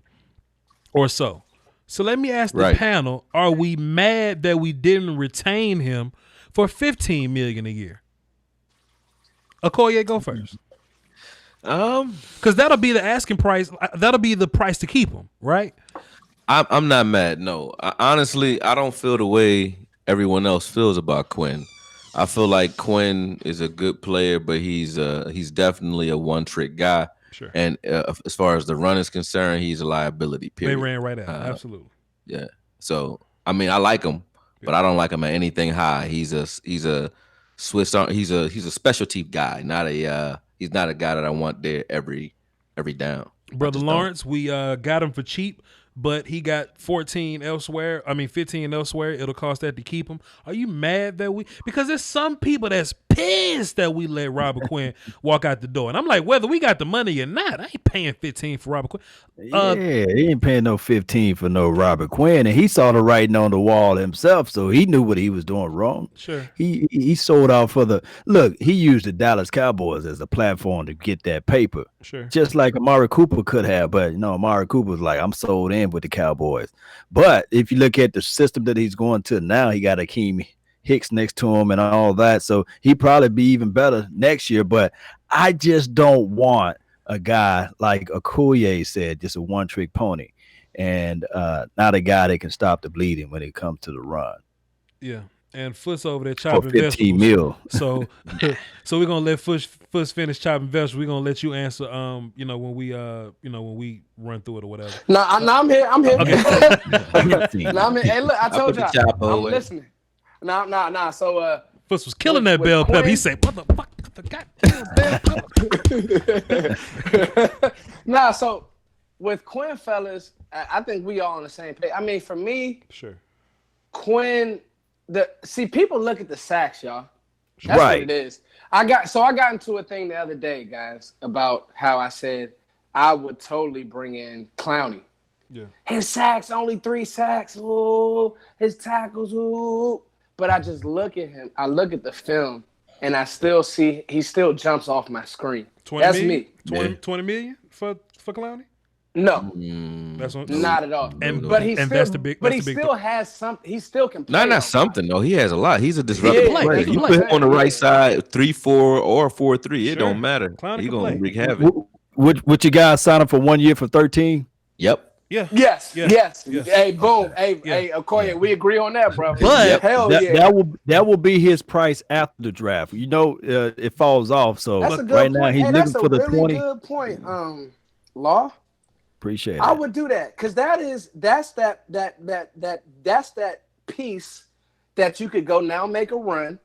or so. So let me ask the panel: are we mad that we didn't retain him for $15 million a year? Okoye, go first. Because that'll be the asking price. That'll be the price to keep him, right? I'm not mad. No, honestly, I don't feel the way everyone else feels about Quinn. I feel like Quinn is a good player, but he's definitely a one-trick guy. Sure. And as far as the run is concerned, he's a liability. Period. They ran right out. Absolutely. Yeah. So I mean, I like him, but I don't like him at anything high. He's a Swiss. He's a specialty guy. He's not a guy that I want there every down. Brother Lawrence, we got him for cheap, but he got 15 elsewhere. It'll cost that to keep him. Are you mad that because there's some people that's pissed that we let Robert Quinn walk out the door. And I'm like, whether we got the money or not, I ain't paying 15 for Robert Quinn. He ain't paying no 15 for no Robert Quinn. And he saw the writing on the wall himself, so he knew what he was doing wrong. Sure. He sold out he used the Dallas Cowboys as a platform to get that paper. Sure. Just like Amari Cooper could have, but Amari Cooper was like, I'm sold in with the Cowboys. But if you look at the system that he's going to now, he got Akeem Hicks next to him and all that. So he probably be even better next year. But I just don't want a guy like Okoye said, just a one-trick pony, and not a guy that can stop the bleeding when it comes to the run. Yeah. And Foot's over there for chopping 15 vegetables. mil. So we're gonna let Foot finish chopping vegetables. We're gonna let you answer. When we run through it or whatever. No, I'm here. I'm here. Okay. No, I'm here. Hey, look, I told put the y'all. chopper I'm away. listening. Nah. So Foot was killing that with bell pepper. Quinn- He said, "What the fuck? The goddamn bell pepper." Nah, so with Quinn, fellas, I think we all on the same page. I mean, for me, Sure. Quinn, people look at the sacks, y'all. That's Right. what it is. I got into a thing the other day, guys, about how I said I would totally bring in Clowney. Yeah. His sacks, only 3 sacks. Ooh, his tackles, ooh. But I just look at him. I look at the film, and I still see he still jumps off my screen. 20 That's million? me. 20 million for Clowney? No, That's what, not at all. And But he and still, that's the big. but That's he the big still has something. He still can play. Not something though. He has a lot. He's a disruptive Yeah, player. he can You play. put him on the right Yeah. side, 3-4 or 4-3. It Sure. don't matter. Clowney He can gonna play. wreak havoc. Would you guys sign up for 1 year for 13? Yep. Yeah. Yes. Yes. Hey, boom. Okay. Hey, Okoye, we agree on that, bro. But hell that, yeah. that will be his price after the draft. It falls off. So That's a good right point. now he's Hey, looking that's for a the really 20. good point. Law. Appreciate it. I would do that because that's that piece that you could go now make a run,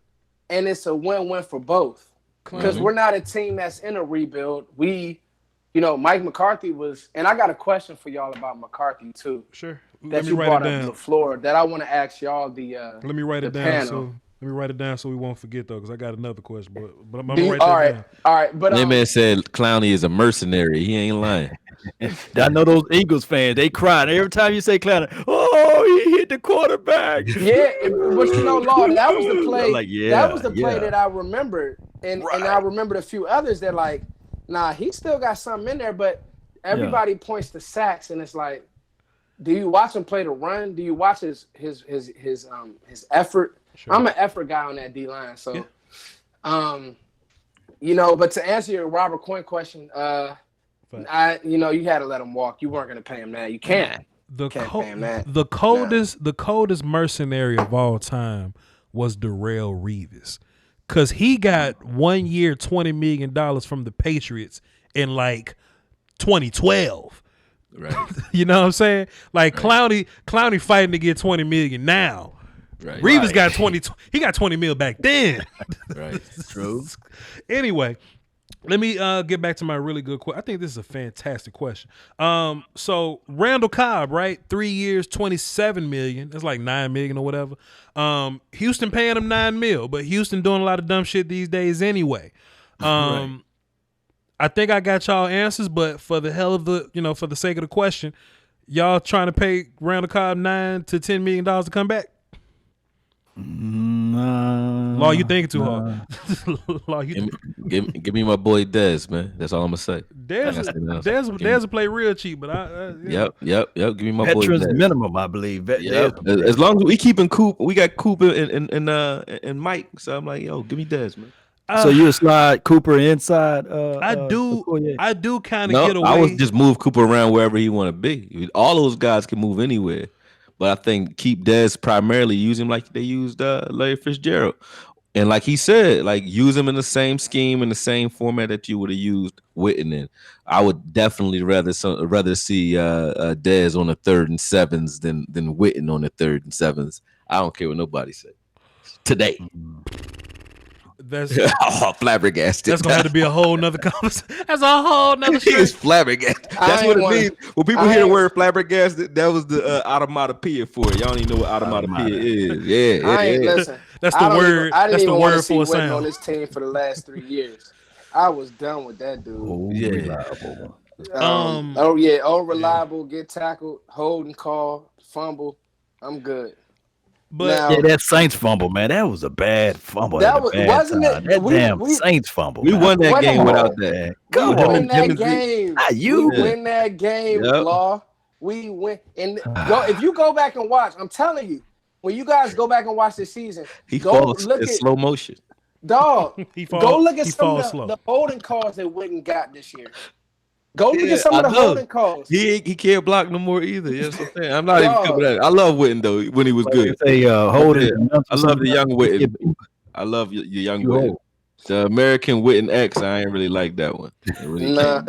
and it's a win-win for both. Because we're not a team that's in a rebuild. Mike McCarthy was, and I got a question for y'all about McCarthy too. Sure. That Let me you write brought it up down. the floor that I want to ask y'all. Let me write it the down. panel. Let me write it down so we won't forget though, because I got another question. But I'm gonna write that down. All right. But That man said Clowney is a mercenary. He ain't lying. I know those Eagles fans, they crying every time you say Clowney. Oh, he hit the quarterback. yeah, but Law, that was the play. Like, that was the play yeah. that I remembered, and I remembered a few others that he still got something in there, but everybody points to sacks, and it's like, do you watch him play the run? Do you watch his effort? Sure. I'm an effort guy on that D line, so but to answer your Robert Quinn question, you had to let him walk. You weren't going to pay him that. You can't. The coldest mercenary of all time was Darrelle Revis, because he got 1 year $20 million from the Patriots in like 2012. Right. You know what I'm saying? Like right. Clowney fighting to get 20 million now. Right. Revis got 20. He got 20 mil back then. Right. True. Anyway, let me get back to my really good question. I think this is a fantastic question. So Randall Cobb, right? 3 years, 27 million. That's like 9 million or whatever. Houston paying him 9 mil, but Houston doing a lot of dumb shit these days anyway. Right. I think I got y'all answers, but for the hell of the, for the sake of the question, y'all trying to pay Randall Cobb $9 to $10 million to come back? Law, you thinking too hard. Law, give me my boy Dez, man. That's all I'm gonna say. Dez will play real cheap, but Yep. Give me my boy Veterans Dez. minimum, I believe. Yep. As long as we keeping Coop, we got Cooper and Mike. So I'm like, yo, give me Dez, man. So you slide Cooper inside? I do kind of get away. I would just move Cooper around wherever he want to be. All those guys can move anywhere, but I think keep Dez primarily, use him like they used Larry Fitzgerald, and like he said, like use him in the same scheme in the same format that you would have used Witten in. I would definitely rather see Dez on the 3rd and 7s than Witten on the 3rd and 7s. I don't care what nobody said today. That's flabbergasted. That's gonna have to be a whole nother conversation. That's a whole nother. He is flabbergasted. That's what it means. When people hear the word flabbergasted, that was the automatopoeia for it. Y'all don't even know what automatopoeia is. Listen, that's the word. That's the word for a sound. On this team for the last 3 years, I was done with that dude. Unreliable, get tackled, holding call, fumble. I'm good. But that Saints fumble, man, that was a bad fumble. That wasn't it? That Saints fumble. We won that game without that. We win that game. You win that game, Law. We win. And if you go back and watch, I'm telling you, when you guys go back and watch this season, he falls in slow motion. Dog, go look at some of the holding calls that Witten got this year. Go look at some of the holding calls. He can't block no more either. You know what I'm saying? I'm not even coming at it. I love Witten though when he was good. I love the young Witten. I love your young Witten. The American Witten X, I ain't really like that one. Really I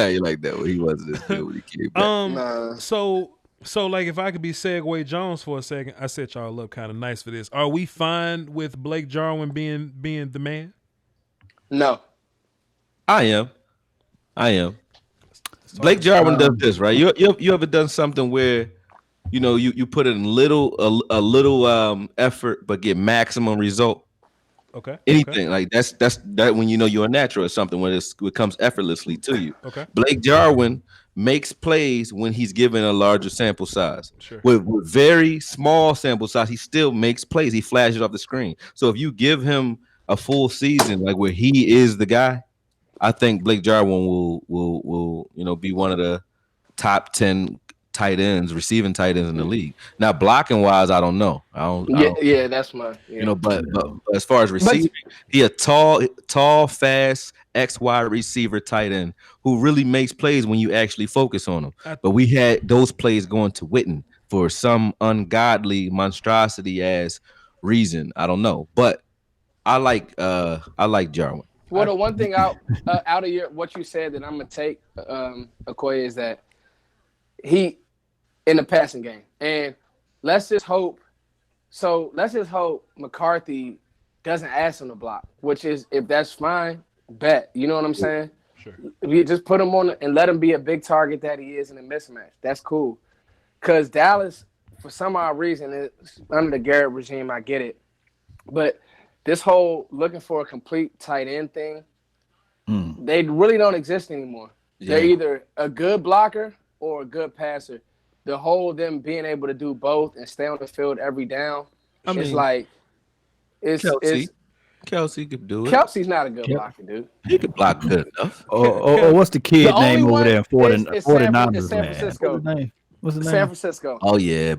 ain't like that one. He wasn't as good when he came back. So like if I could be Segway Jones for a second, I set y'all up kind of nice for this. Are we fine with Blake Jarwin being the man? No. I am. Blake Jarwin does this, right? You ever done something where you put in a little effort but get maximum result? Okay. Anything like that when you're a natural or something when it comes effortlessly to you. Okay. Blake Jarwin makes plays when he's given a larger sample size. Sure. With very small sample size, he still makes plays. He flashes off the screen. So if you give him a full season, like where he is the guy, I think Blake Jarwin will be one of the top 10 tight ends, receiving tight ends in the league. Now, blocking wise, I don't know. That's my. Yeah. But as far as receiving, he a tall, fast XY receiver tight end who really makes plays when you actually focus on him. But we had those plays going to Witten for some ungodly monstrosity as reason. I don't know, but I like Jarwin. Well, the one thing out of what you said that I'm gonna take, Okoye, is that he in the passing game, and let's just hope McCarthy doesn't ask him to block, which is if that's fine, bet. You know what I'm saying? Sure. You just put him on and let him be a big target that he is in a mismatch. That's cool. Because Dallas, for some odd reason, it's under the Garrett regime, I get it, but this whole looking for a complete tight end thing, they really don't exist anymore. Yeah. They're either a good blocker or a good passer. The whole them being able to do both and stay on the field every down, Kelsey could do it. Kelsey's not a good blocker, dude. He could block good enough. What's the kid name over there in 49ers? San Francisco. What's his name? San Francisco. Oh yeah,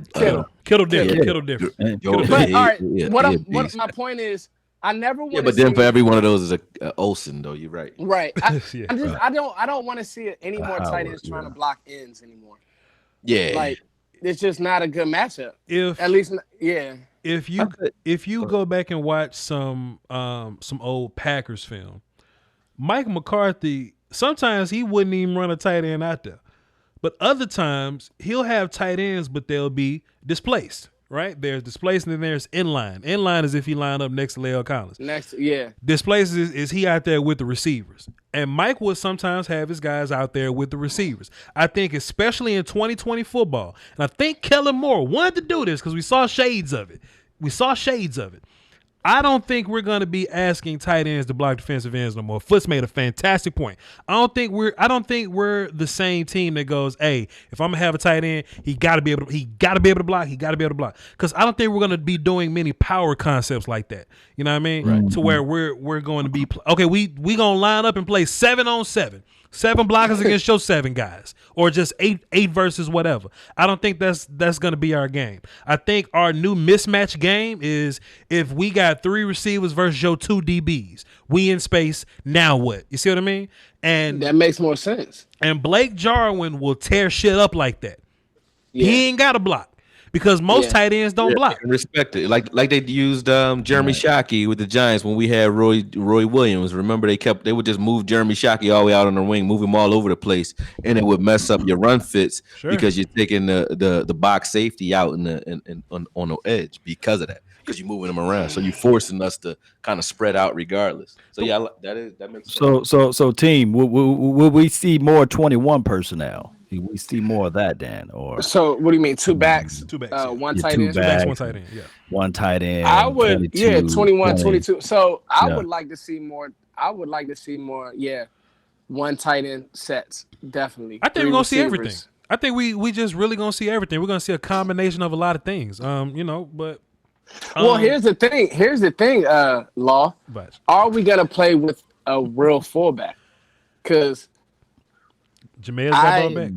Kittle different. But all right, what my point is, I never want. Yeah, but then for every one of those is a Olsen, though. You're right. Right. I don't want to see any more tight ends trying to block ends anymore. Yeah. Like it's just not a good matchup. If you go back and watch some old Packers film, Mike McCarthy, sometimes he wouldn't even run a tight end out there. But other times he'll have tight ends, but they'll be displaced. Right? There's displaced and then there's inline. Inline is if he line up next to La'el Collins. Displaced is he out there with the receivers. And Mike would sometimes have his guys out there with the receivers. I think especially in 2020 football, and I think Kellen Moore wanted to do this because we saw shades of it. I don't think we're going to be asking tight ends to block defensive ends no more. Foots made a fantastic point. I don't think we're the same team that goes, hey, if I'm gonna have a tight end, he got to be able to block. Because I don't think we're going to be doing many power concepts like that. You know what I mean? Right. To where we're going to be okay. We gonna line up and play 7-on-7. 7 blockers against your 7 guys, or just 8 versus whatever. I don't think that's going to be our game. I think our new mismatch game is if we got 3 receivers versus your 2 DBs. We in space, now what? You see what I mean? And that makes more sense. And Blake Jarwin will tear shit up like that. Yeah. He ain't got to block. Because most tight ends don't block. Respect it. Like they used Jeremy Shockey with the Giants when we had Roy Williams. Remember they would just move Jeremy Shockey all the way out on the wing, move him all over the place, and it would mess up your run fits because you're taking the box safety out on the edge because of that. Because you're moving them around, so you're forcing us to kind of spread out regardless. So that makes sense. So team, will we see more 21 personnel? We see more of that, Dan. Or so what do you mean? 2 backs, one tight end, 2 backs, 1 tight end. Yeah, 1 tight end. I would 21, 22. So I would like to see more. Yeah, 1 tight end sets definitely. I think we're gonna see everything. I think we just really gonna see everything. We're gonna see a combination of a lot of things. But. Well, here's the thing, Law. Are we gonna play with a real fullback? Because Jameel's got ball back.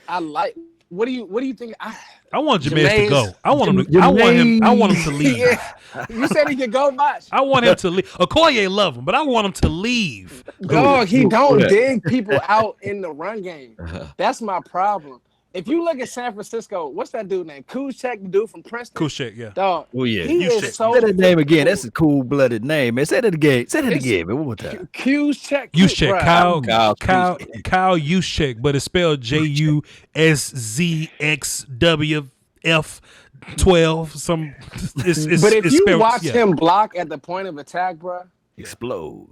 I like what do you think? I want Jameis to go. I want him to. I want him to leave. Yeah. You said he could go, Voch. I want him to leave. Okoye love him, but I want him to leave. Dog, he don't dig people out in the run game. That's my problem. If you look at San Francisco, what's that dude named? Kuchek, the dude from Princeton. Kuchek, yeah. Dog. Oh yeah. He is so say that name again. That's a cool-blooded name, man. Say that again. Say that again, man. One more time. Kuchek. Kyle Juszczyk, but it's spelled JUSZXWF12. Some. But if you watch him block at the point of attack, bro. Explode.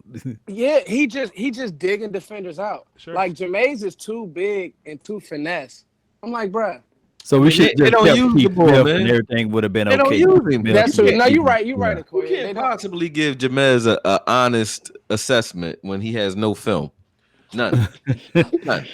Yeah, he just digging defenders out. Sure. Like Jameis is too big and too finesse. I'm like, bruh. So we should they don't use the ball, man. And everything would have been okay. They don't use him. That's true. No, you're right. You're right. You can't possibly give Jameis an honest assessment when he has no film. None.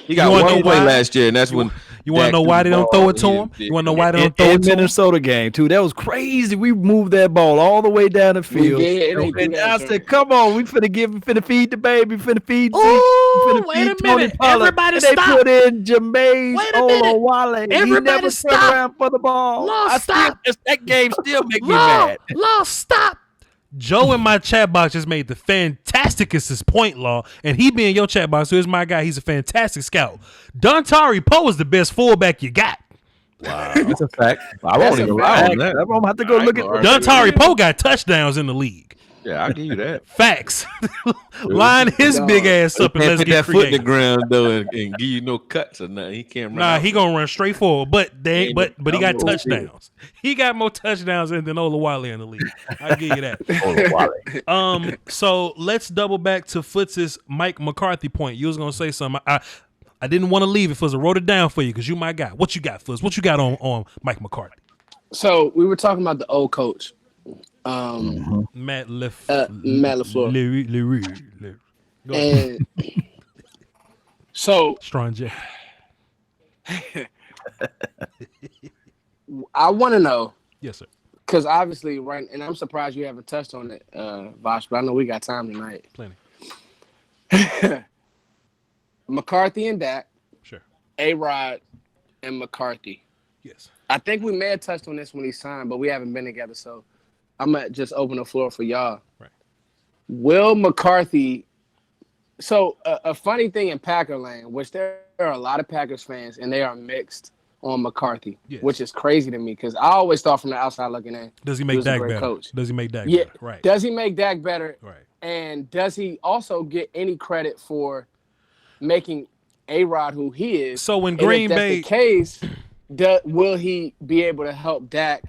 He got one play last year, and that's when. You want to know why they don't throw it to him? You want to know why they don't throw it to him? Minnesota game too. That was crazy. We moved that ball all the way down the field. And I said, "Come on, we finna feed the baby, finna feed." Oh, wait a minute! Everybody stop! They put in Jameis Olawale. Everybody stop! Turned around for the ball. Stop! That game still make me mad. Stop! Joe in my chat box just made the fantasticest point, Law, and he being your chat box, so here's my guy. He's a fantastic scout. Dontari Poe is the best fullback you got. Wow, that's a fact. I won't even lie on that. I'm gonna have to go look at Dontari Poe got touchdowns in the league. Yeah, I'll give you that. Facts. Line his big ass up and let's get that creative. Foot in the ground though and give you no cuts or nothing. He can't run. He gonna run straight forward. But he got touchdowns. He got more touchdowns than Olawale in the league. I'll give you that. So let's double back to Foots's Mike McCarthy point. You was gonna say something. I didn't want to leave it, Foots. I wrote it down for you because you my guy. What you got, Foots? What you got on Mike McCarthy? So we were talking about the old coach. Matt LaFleur. And so Strong J. I want to know. Yes, sir. Because obviously, right, and I'm surprised you haven't touched on it, Voch, but I know we got time tonight. Plenty. McCarthy and Dak. Sure. A-Rod and McCarthy. Yes. I think we may have touched on this when he signed, but we haven't been together, so I'm going to just open the floor for y'all. Right. Will McCarthy – so a funny thing in Packer land, which there are a lot of Packers fans, and they are mixed on McCarthy, which is crazy to me because I always thought from the outside looking in. Does he make Dak better? Coach. Does he make Dak better? Right. Does he make Dak better? Right. And does he also get any credit for making A-Rod who he is? So when Green Bay – the case, will he be able to help Dak?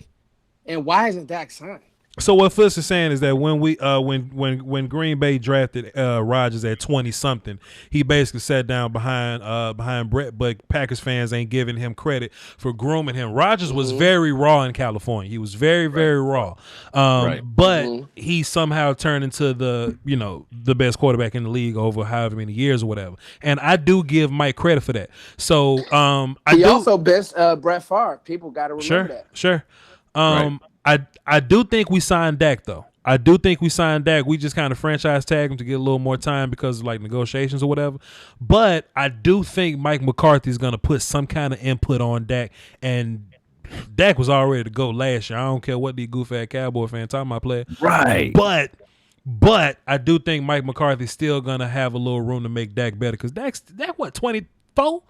And why isn't Dak signed? So what Fitz is saying is that when we when Green Bay drafted Rodgers at 20-something, he basically sat down behind Brett, but Packers fans ain't giving him credit for grooming him. Rodgers was very raw in California. He was very, very raw. But he somehow turned into the best quarterback in the league over however many years or whatever. And I do give Mike credit for that. So he also best Brett Favre. People got to remember that. Sure. I do think we signed Dak, though. I do think we signed Dak. We just kind of franchise tag him to get a little more time because of like negotiations or whatever. But I do think Mike McCarthy is going to put some kind of input on Dak. And Dak was all ready to go last year. I don't care what these goofy Cowboy fans talking about playing. Right. But I do think Mike McCarthy's still going to have a little room to make Dak better because Dak, what, 24?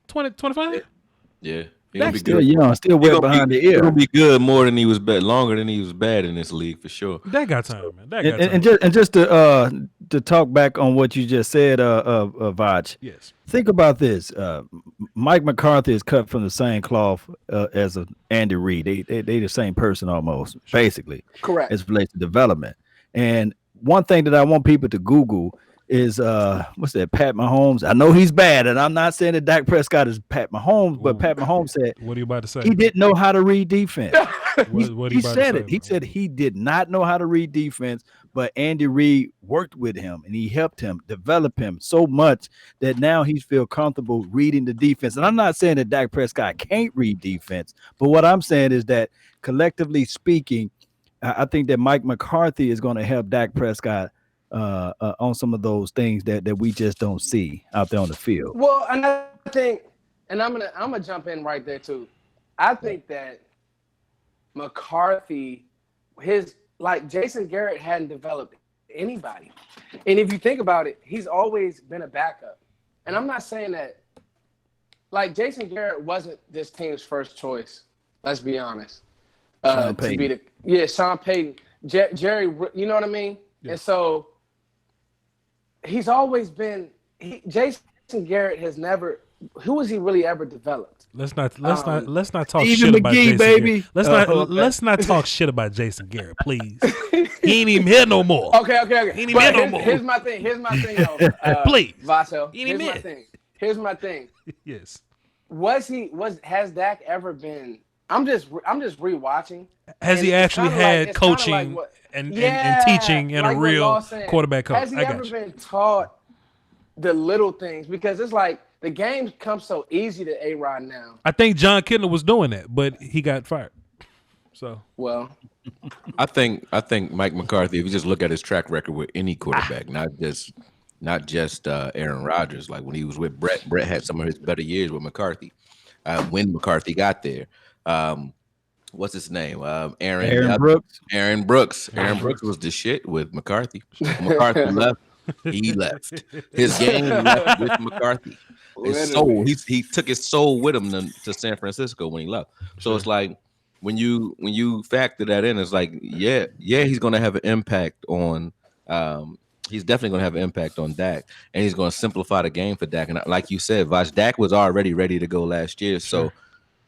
25? Yeah. That's still young, still wet behind the ear. He'll be good more than he was bad, longer than he was bad in this league for sure. That got time, man. That got time. And just to talk back on what you just said, Voch. Yes. Think about this. Mike McCarthy is cut from the same cloth as Andy Reid. They the same person almost, basically. Correct. As relates to development. And one thing that I want people to Google is what's that? Pat Mahomes. I know he's bad, and I'm not saying that Dak Prescott is Pat Mahomes, but Pat Mahomes said, "What are you about to say?" He didn't know how to read defense. He said it. He said he did not know how to read defense, but Andy Reid worked with him and he helped him develop him so much that now he feels comfortable reading the defense. And I'm not saying that Dak Prescott can't read defense, but what I'm saying is that collectively speaking, I think that Mike McCarthy is going to help Dak Prescott on some of those things that we just don't see out there on the field. Well, and I think and I'm gonna jump in right there too. I think that McCarthy, Jason Garrett hadn't developed anybody, and if you think about it, he's always been a backup. And I'm not saying that Jason Garrett wasn't this team's first choice. Let's be honest. Sean Payton. Sean Payton, Jerry. You know what I mean? Yeah. And so he's always been. Jason Garrett has never. Who has he really ever developed? Let's not talk shit about Jason baby. Garrett. Let's not talk shit about Jason Garrett, please. He ain't even here no more. Okay. He ain't even here no more. Here's my thing, though. Please. Vaso. Here's my thing. Yes. Has Dak ever been? I'm just rewatching. Has he actually had coaching and teaching and a real quarterback coach? Has he ever been taught the little things? Because it's like the game comes so easy to A-Rod now. I think John Kitna was doing that, but he got fired. So I think Mike McCarthy, if you just look at his track record with any quarterback, not just Aaron Rodgers, like when he was with Brett had some of his better years with McCarthy. When McCarthy got there. What's his name? Aaron Brooks. Aaron Brooks was the shit with McCarthy. McCarthy left. He left. His game left with McCarthy. His soul. He took his soul with him to San Francisco when he left. So it's like when you factor that in, it's like he's gonna have an impact on. He's definitely going to have an impact on Dak, and he's going to simplify the game for Dak. And like you said, Voch, Dak was already ready to go last year. So,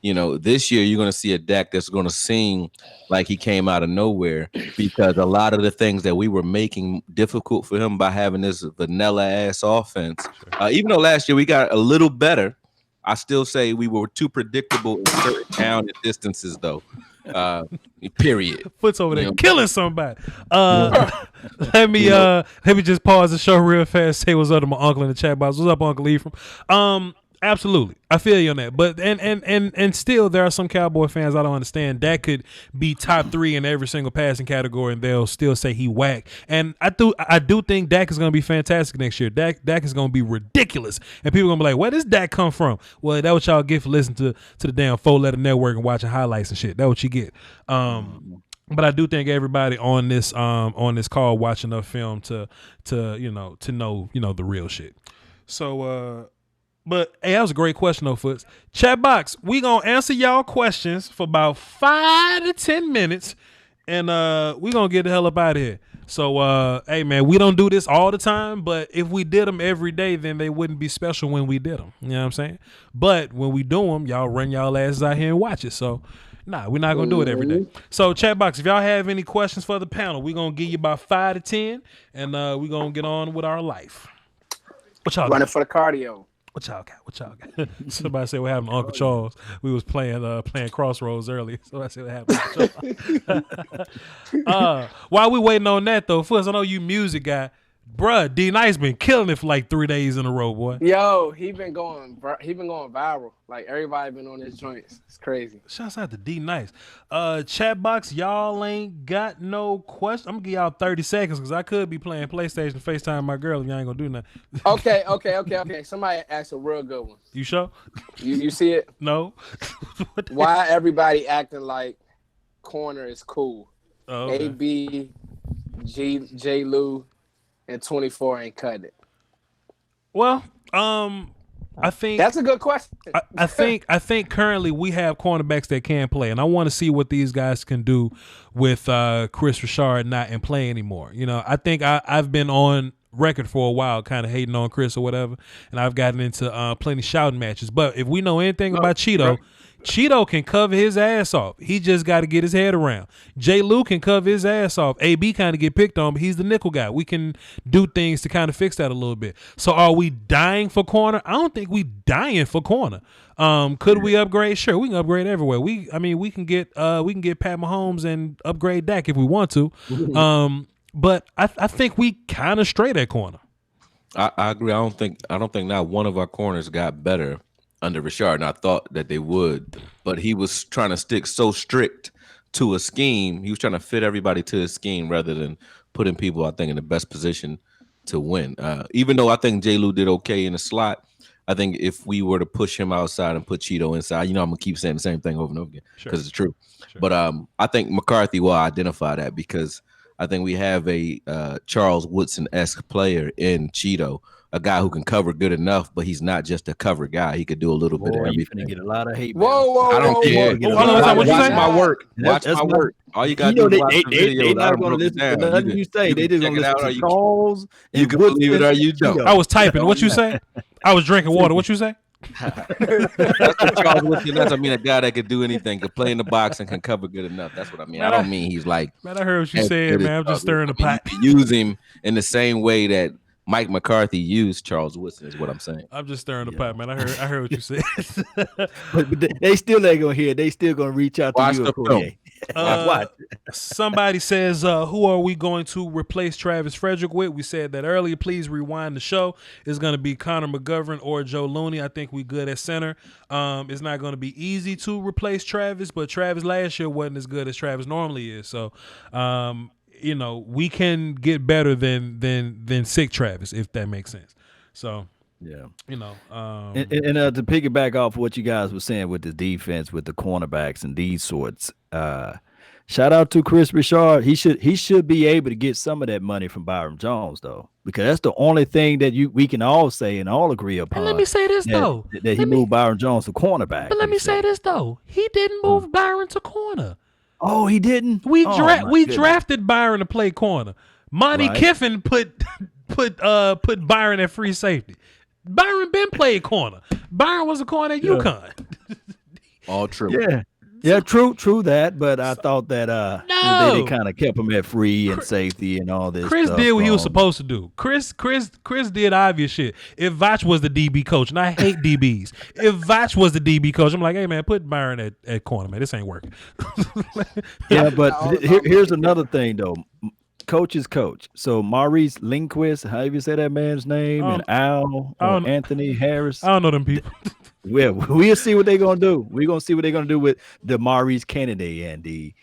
this year you're going to see a Dak that's going to seem like he came out of nowhere because a lot of the things that we were making difficult for him by having this vanilla-ass offense, even though last year we got a little better, I still say we were too predictable in certain down and distances, though. Period. Foot's over there killing somebody. Let me just pause the show real fast. Say what's up to my uncle in the chat box. What's up, Uncle Ephraim? Absolutely, I feel you on that. But and still, there are some Cowboy fans I don't understand. Dak could be top 3 in every single passing category, and they'll still say he whack. And I do think Dak is going to be fantastic next year. Dak is going to be ridiculous, and people are going to be like, "Where does Dak come from?" Well, that's what y'all get for listening to the damn 4-letter network and watching highlights and shit. That's what you get. But I do think everybody on this call watching enough film to know the real shit. So. But hey, that was a great question though, Foots. Chat box, we gonna answer y'all questions for about 5 to 10 minutes, and we gonna get the hell up out of here. So hey man, we don't do this all the time, but if we did them every day, then they wouldn't be special when we did them. You know what I'm saying? But when we do them, y'all run y'all asses out here and watch it. So nah, we're not gonna do it every day. So chat box, if y'all have any questions for the panel, we gonna give you about 5 to 10, and we gonna get on with our life. What y'all running for the cardio? What y'all got? Somebody said what happened to Uncle Charles. We was playing Crossroads earlier. Somebody said what happened to Charles. While we waiting on that though, first I know you music guy. Bruh, D Nice been killing it for like 3 days in a row, boy. Yo, he been going viral. Like everybody been on his joints. It's crazy. Shouts out to D Nice. Chat box, y'all ain't got no question. I'm gonna give y'all 30 seconds because I could be playing PlayStation, FaceTime my girl, and y'all ain't gonna do nothing. Okay. Somebody asked a real good one. You sure? You see it? No. Why everybody acting like corner is cool? Oh, okay. AB, J. Lou, and 24 ain't cutting it. Well, I think that's a good question. I think currently we have cornerbacks that can play, and I want to see what these guys can do with Chris Richard not in play anymore. I think I've been on record for a while kind of hating on Chris or whatever, and I've gotten into plenty shouting matches. But if we know anything about Cheeto, Cheeto can cover his ass off. He just got to get his head around. J. Lou can cover his ass off. AB kind of get picked on, but he's the nickel guy. We can do things to kind of fix that a little bit. So are we dying for corner? I don't think we dying for corner. Could we upgrade? Sure, we can upgrade everywhere. We can get Pat Mahomes and upgrade Dak if we want to. But I think we kind of straight at corner. I agree. I don't think not one of our corners got better under Richard, and I thought that they would, but he was trying to stick so strict to a scheme. He was trying to fit everybody to his scheme rather than putting people, I think, in the best position to win. Even though I think J. Lou did okay in the slot, I think if we were to push him outside and put Cheeto inside, I'm gonna keep saying the same thing over and over again because it's true. Sure. But I think McCarthy will identify that because I think we have a Charles Woodson-esque player in Cheeto, a guy who can cover good enough, but he's not just a cover guy. He could do a little bit of everything. You're gonna get a lot of hate. Whoa! I don't care. Watch my work. Watch my work. All you gotta do is watch the video. They're not gonna listen to nothing you say. They just gonna listen to Charles. You can believe it or you don't. I was typing. What you say? I was drinking water. What you say? That's what Charles Woodson is. I mean, a guy that could do anything, could play in the box and can cover good enough. That's what I mean. Man, I don't mean he's like. Man, I heard what you said, man. I'm just stirring the pot. Use him in the same way that Mike McCarthy used Charles Woodson is what I'm saying. I'm just stirring the pot, man. I heard what you said. but they still ain't gonna hear. They still gonna reach out to you. Watch. Somebody says, who are we going to replace Travis Frederick with? We said that earlier. Please rewind the show. It's going to be Connor McGovern or Joe Looney. I think we good at center. It's not going to be easy to replace Travis, but Travis last year wasn't as good as Travis normally is. So, we can get better than sick Travis, if that makes sense. So. Yeah, and to piggyback off what you guys were saying with the defense, with the cornerbacks and these sorts, shout out to Chris Richard. He should be able to get some of that money from Byron Jones though, because that's the only thing that we can all say and all agree upon. And let me say this though, that he moved Byron Jones to cornerback. But let me say this though, he didn't move Byron to corner. Oh, he didn't. We drafted Byron to play corner. Monty Kiffin put Byron at free safety. Byron been played corner. Byron was a corner at UConn. All true. Yeah, true that. But I thought that they kind of kept him at free and safety and all this. Chris stuff. did what he was supposed to do. Chris did obvious shit. If Voch was the DB coach, and I hate DBs, if Voch was the DB coach, I'm like, hey man, put Byron at corner, man. This ain't working. Yeah, but here's another thing though. Coach is coach. So Maurice Lindquist, however you say that man's name, and Al or Anthony Harris. I don't know them people. Well, we'll see what they're gonna do. We're gonna see what they're gonna do with the Maurice Kennedy and the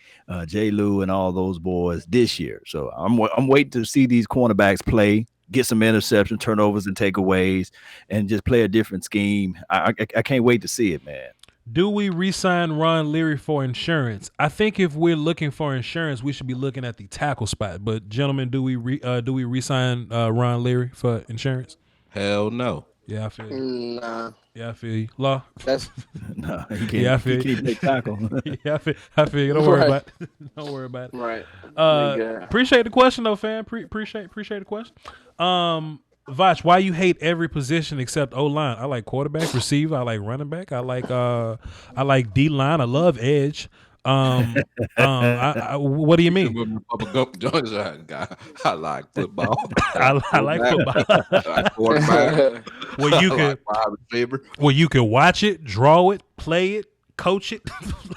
J. Lou and all those boys this year. So I'm waiting to see these cornerbacks play, get some interception, turnovers, and takeaways, and just play a different scheme. I can't wait to see it, man. Do we re-sign Ron Leary for insurance? I think if we're looking for insurance, we should be looking at the tackle spot. But gentlemen, do we re-sign Ron Leary for insurance? Hell no. Yeah, I feel you. Nah. Yeah, I feel you. Law. That's no. He can't. Yeah, I feel you. He can't tackle. Yeah, I feel you. Don't worry about it. Don't worry about it. Right. Appreciate the question though, fam. Appreciate the question. Voch, why you hate every position except O-line? I like quarterback, receiver. I like running back. I like D-line. I love edge. What do you mean? I like football. I like football. Where you can watch it, draw it, play it, coach it.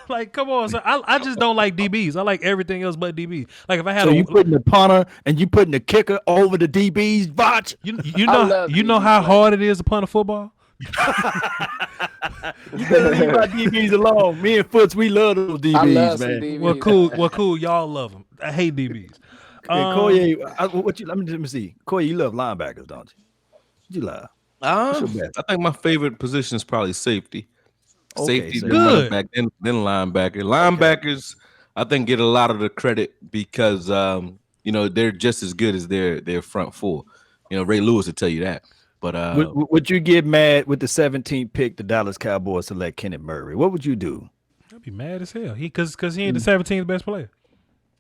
Like, come on, son. I just don't like DBs. I like everything else but DBs. Like if I had you putting the punter and you putting the kicker over the DBs, Voch. You know how hard it is to punt a football? You better leave my DBs alone. Me and Foots, we love those DBs, man. DBs. Well, cool. Y'all love them. I hate DBs. Koye, let me see. Koye, you love linebackers, don't you? What you love? I think my favorite position is probably safety. Safety, then good. Back, then linebacker. Linebackers, I think, get a lot of the credit because they're just as good as their front four. Ray Lewis will tell you that. But would you get mad with the 17th pick, the Dallas Cowboys select Kenneth Murray? What would you do? I'd be mad as hell. Because he ain't the 17th best player.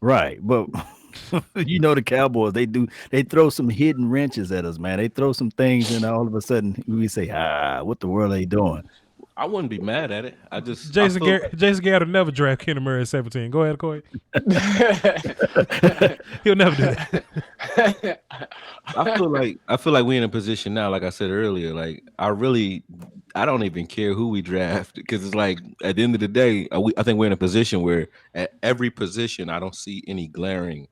Right, but the Cowboys, they throw some hidden wrenches at us, man. They throw some things, and all of a sudden we say, what the world are they doing? I wouldn't be mad at it. Jason Garrett will never draft Kenneth Murray at 17. Go ahead, Corey. He'll never do that. I feel like we're in a position now, like I said earlier, like I don't even care who we draft because it's like at the end of the day, I think we're in a position where at every position I don't see any glaring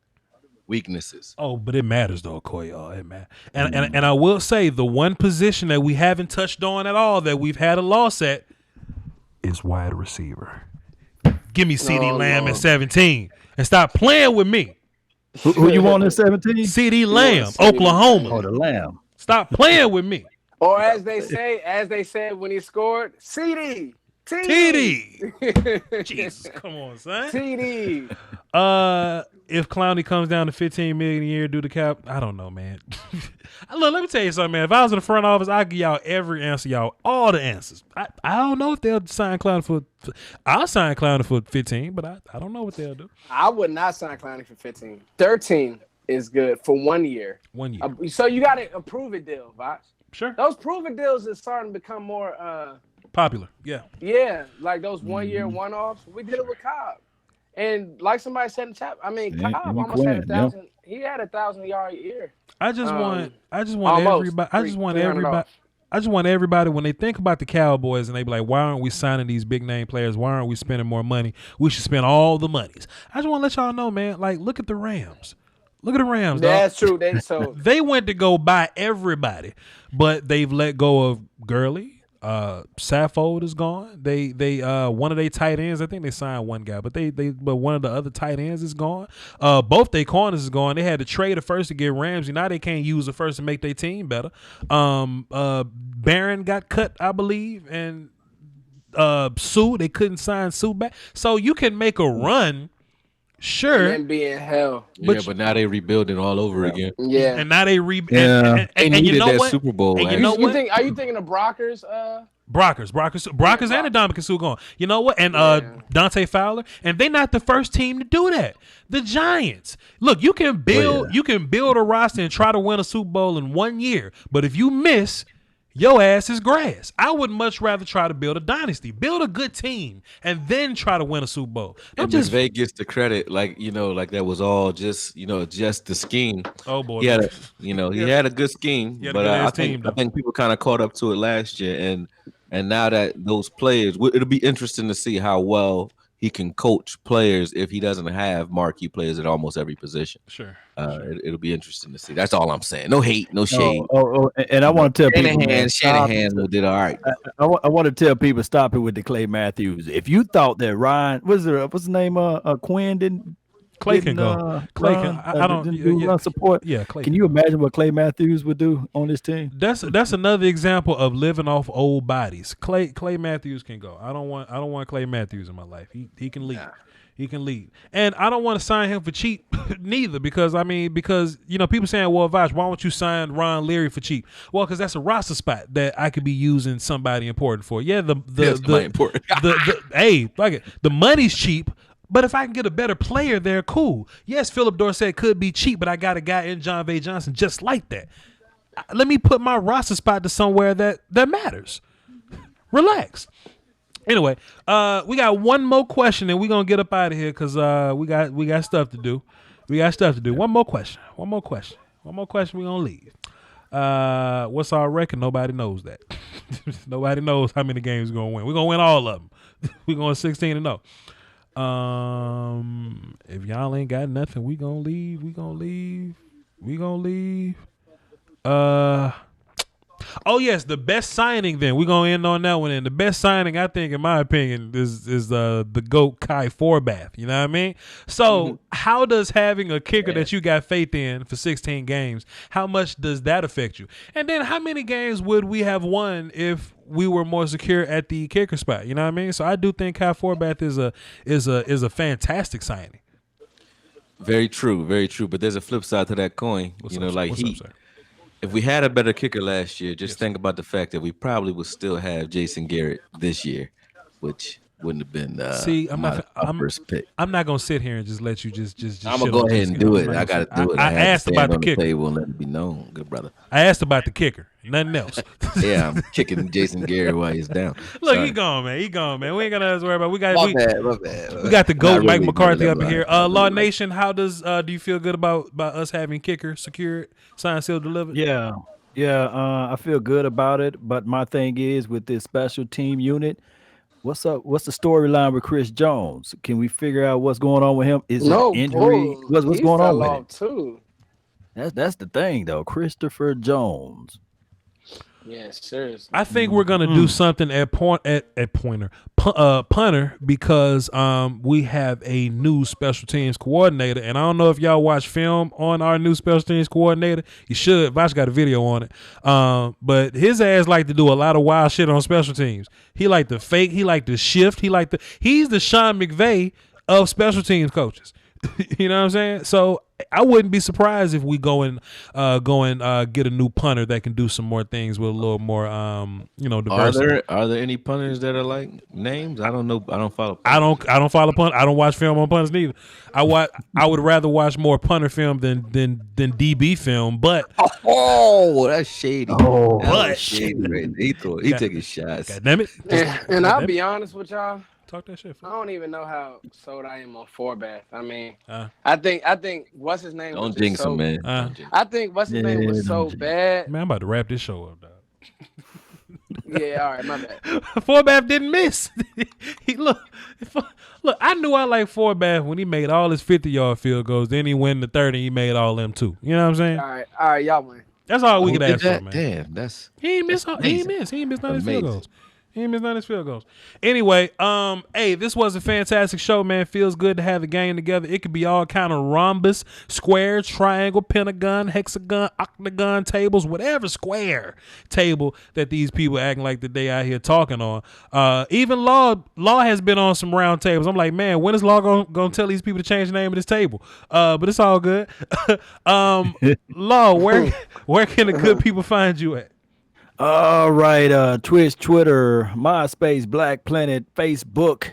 weaknesses. Oh, but it matters though, Koy. Oh, it matters. And I will say the one position that we haven't touched on at all that we've had a loss at is wide receiver. Give me CeeDee Lamb at 17 and stop playing with me. Who you want at 17? CeeDee Lamb, Oklahoma. Oh, the Lamb. Stop playing with me. Or as they said when he scored, CD. TD. Jesus, come on, son. TD. If Clowney comes down to $15 million a year due to cap, I don't know, man. Look, let me tell you something, man. If I was in the front office, I'd give y'all every answer, y'all, all the answers. I don't know if they'll sign Clowney for. I'll sign Clowney for 15, but I don't know what they'll do. I would not sign Clowney for 15. 13 is good for 1 year. 1 year. So you got to approve it deal, Voch. Sure. Those prove-it deals is starting to become more popular. Yeah. Yeah, like those 1 year one-offs. We did it with Cobb. And like somebody said in the chat, I mean, Cobb almost had 1,000. He had 1,000-yard year. I just want everybody when they think about the Cowboys and they be like, why aren't we signing these big name players? Why aren't we spending more money? We should spend all the monies. I just want to let y'all know, man, like look at the Rams. Look at the Rams. That's true. They went to go buy everybody, but they've let go of Gurley. Saffold is gone. They one of their tight ends, I think they signed one guy, but but one of the other tight ends is gone. Both their corners is gone. They had to trade a first to get Ramsey. Now they can't use the first to make their team better. Barron got cut, I believe, and Sue, they couldn't sign Sue back. So you can make a run. Sure, and be in hell. But now they rebuilding all over again. Yeah, and now they rebuild. And you know that what? Super Bowl. And you know what? Are you thinking of Brockers? Brockers, and Ndamukong Suh gone. You know what? And Dante Fowler, and they're not the first team to do that. The Giants. Look, you can build a roster and try to win a Super Bowl in 1 year, but if you miss, your ass is grass. I would much rather try to build a dynasty, build a good team, and then try to win a Super Bowl. And McVay gets the credit, like that was all just the scheme. Oh boy, he had a good scheme, but I think people kind of caught up to it last year, and now that those players, it'll be interesting to see how well he can coach players if he doesn't have marquee players at almost every position. Sure. It'll be interesting to see. That's all I'm saying. No hate, no shade. And I want to tell people, Shanahan did all right. I want to tell people, stop it with the Clay Matthews. If you thought that Ryan, what's his name? Quinn didn't. Clay can go. Clay can. I don't run support. Yeah, Clay. Can you imagine what Clay Matthews would do on this team? That's another example of living off old bodies. Clay Matthews can go. I don't want Clay Matthews in my life. He can lead. Nah. He can lead. And I don't want to sign him for cheap neither because people saying, well, Voch, why don't you sign Ron Leary for cheap? Well, because that's a roster spot that I could be using somebody important for. Yeah, important. The money's cheap. But if I can get a better player there, cool. Yes, Philip Dorsett could be cheap, but I got a guy in John V. Johnson just like that. Let me put my roster spot to somewhere that matters. Relax. Anyway, we got one more question, and we're gonna get up out of here because we got stuff to do. One more question. We're gonna leave. What's our record? Nobody knows that. Nobody knows how many games we're gonna win. We're gonna win all of them. We're going 16-0. If y'all ain't got nothing, we gonna leave. Oh yes, the best signing. Then we're gonna end on that one. And the best signing, I think, in my opinion, is the GOAT Kai Forbath. You know what I mean? So how does having a kicker that you got faith in for 16 games, how much does that affect you? And then how many games would we have won if we were more secure at the kicker spot? You know what I mean? So I do think Kai Forbath is a fantastic signing. Very true, very true. But there's a flip side to that coin. If we had a better kicker last year, just think about the fact that we probably would still have Jason Garrett this year, which wouldn't have been my first pick. I'm not gonna sit here and just let you just I'm gonna go ahead and do it. I gotta do it. I asked about the kicker. Table and let it be known, good brother. I asked about the kicker. Nothing else. Yeah, I'm kicking Jason Garrett while he's down. Look, he gone, man. We ain't gonna worry about. We got bad. We got the GOAT Mike McCarthy up in here. Law Nation, how does do you feel good about us having kicker secured, signed, sealed, delivered? Yeah. I feel good about it. But my thing is with this special team unit. What's up? What's the storyline with Chris Jones? Can we figure out what's going on with him? Is it injury? What's going on with it? Too. That's the thing, though. Christopher Jones. Yeah, seriously. I think we're gonna do something at punter because we have a new special teams coordinator, and I don't know if y'all watch film on our new special teams coordinator. You should. Voch got a video on it. But his ass like to do a lot of wild shit on special teams. He like to fake. He like to shift. He's the Sean McVay of special teams coaches. You know what I'm saying? So I wouldn't be surprised if we go and get a new punter that can do some more things with a little more diversity. Are there any punters that are like names? I don't know. I don't follow punters. I don't follow punt. I don't watch film on punters neither. I would rather watch more punter film than DB film, but that's shady. Oh, that's shady. Right? He taking shots. God damn it. And I'll be honest with y'all. Talk that shit. I don't even know how sold I am on Forbath. I mean, I think what's his name? Don't jinx him, man. I think what's his name was so bad. Man, I'm about to wrap this show up, dog. Yeah, all right, my bad. Forbath didn't miss. Look. I knew I liked Forbath when he made all his 50-yard field goals. Then he went in the 30 and he made all them too. You know what I'm saying? All right, y'all win. That's all we could ask for, man. Damn, he ain't missed none of his field goals. He ain't missed none of his field goals. Anyway, hey, this was a fantastic show, man. Feels good to have the game together. It could be all kind of rhombus, square, triangle, pentagon, hexagon, octagon tables, whatever square table that these people acting like that they out here talking on. Even Law has been on some round tables. I'm like, man, when is Law gonna tell these people to change the name of this table? But it's all good. Law, where can the good people find you at? All right, Twitch, Twitter, MySpace, Black Planet, Facebook,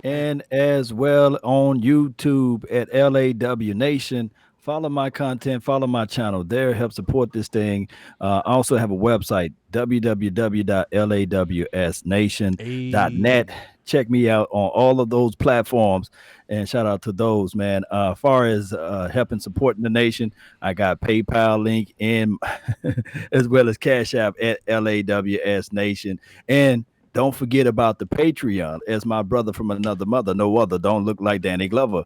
and as well on YouTube at LAW Nation. Follow my content, follow my channel there, help support this thing. I also have a website, www.lawsnation.net. Check me out on all of those platforms, and shout out to those, man. As far as helping supporting the nation, I got PayPal link in as well as Cash App at LAWS Nation. And don't forget about the Patreon. As my brother from another mother, no other, don't look like Danny Glover,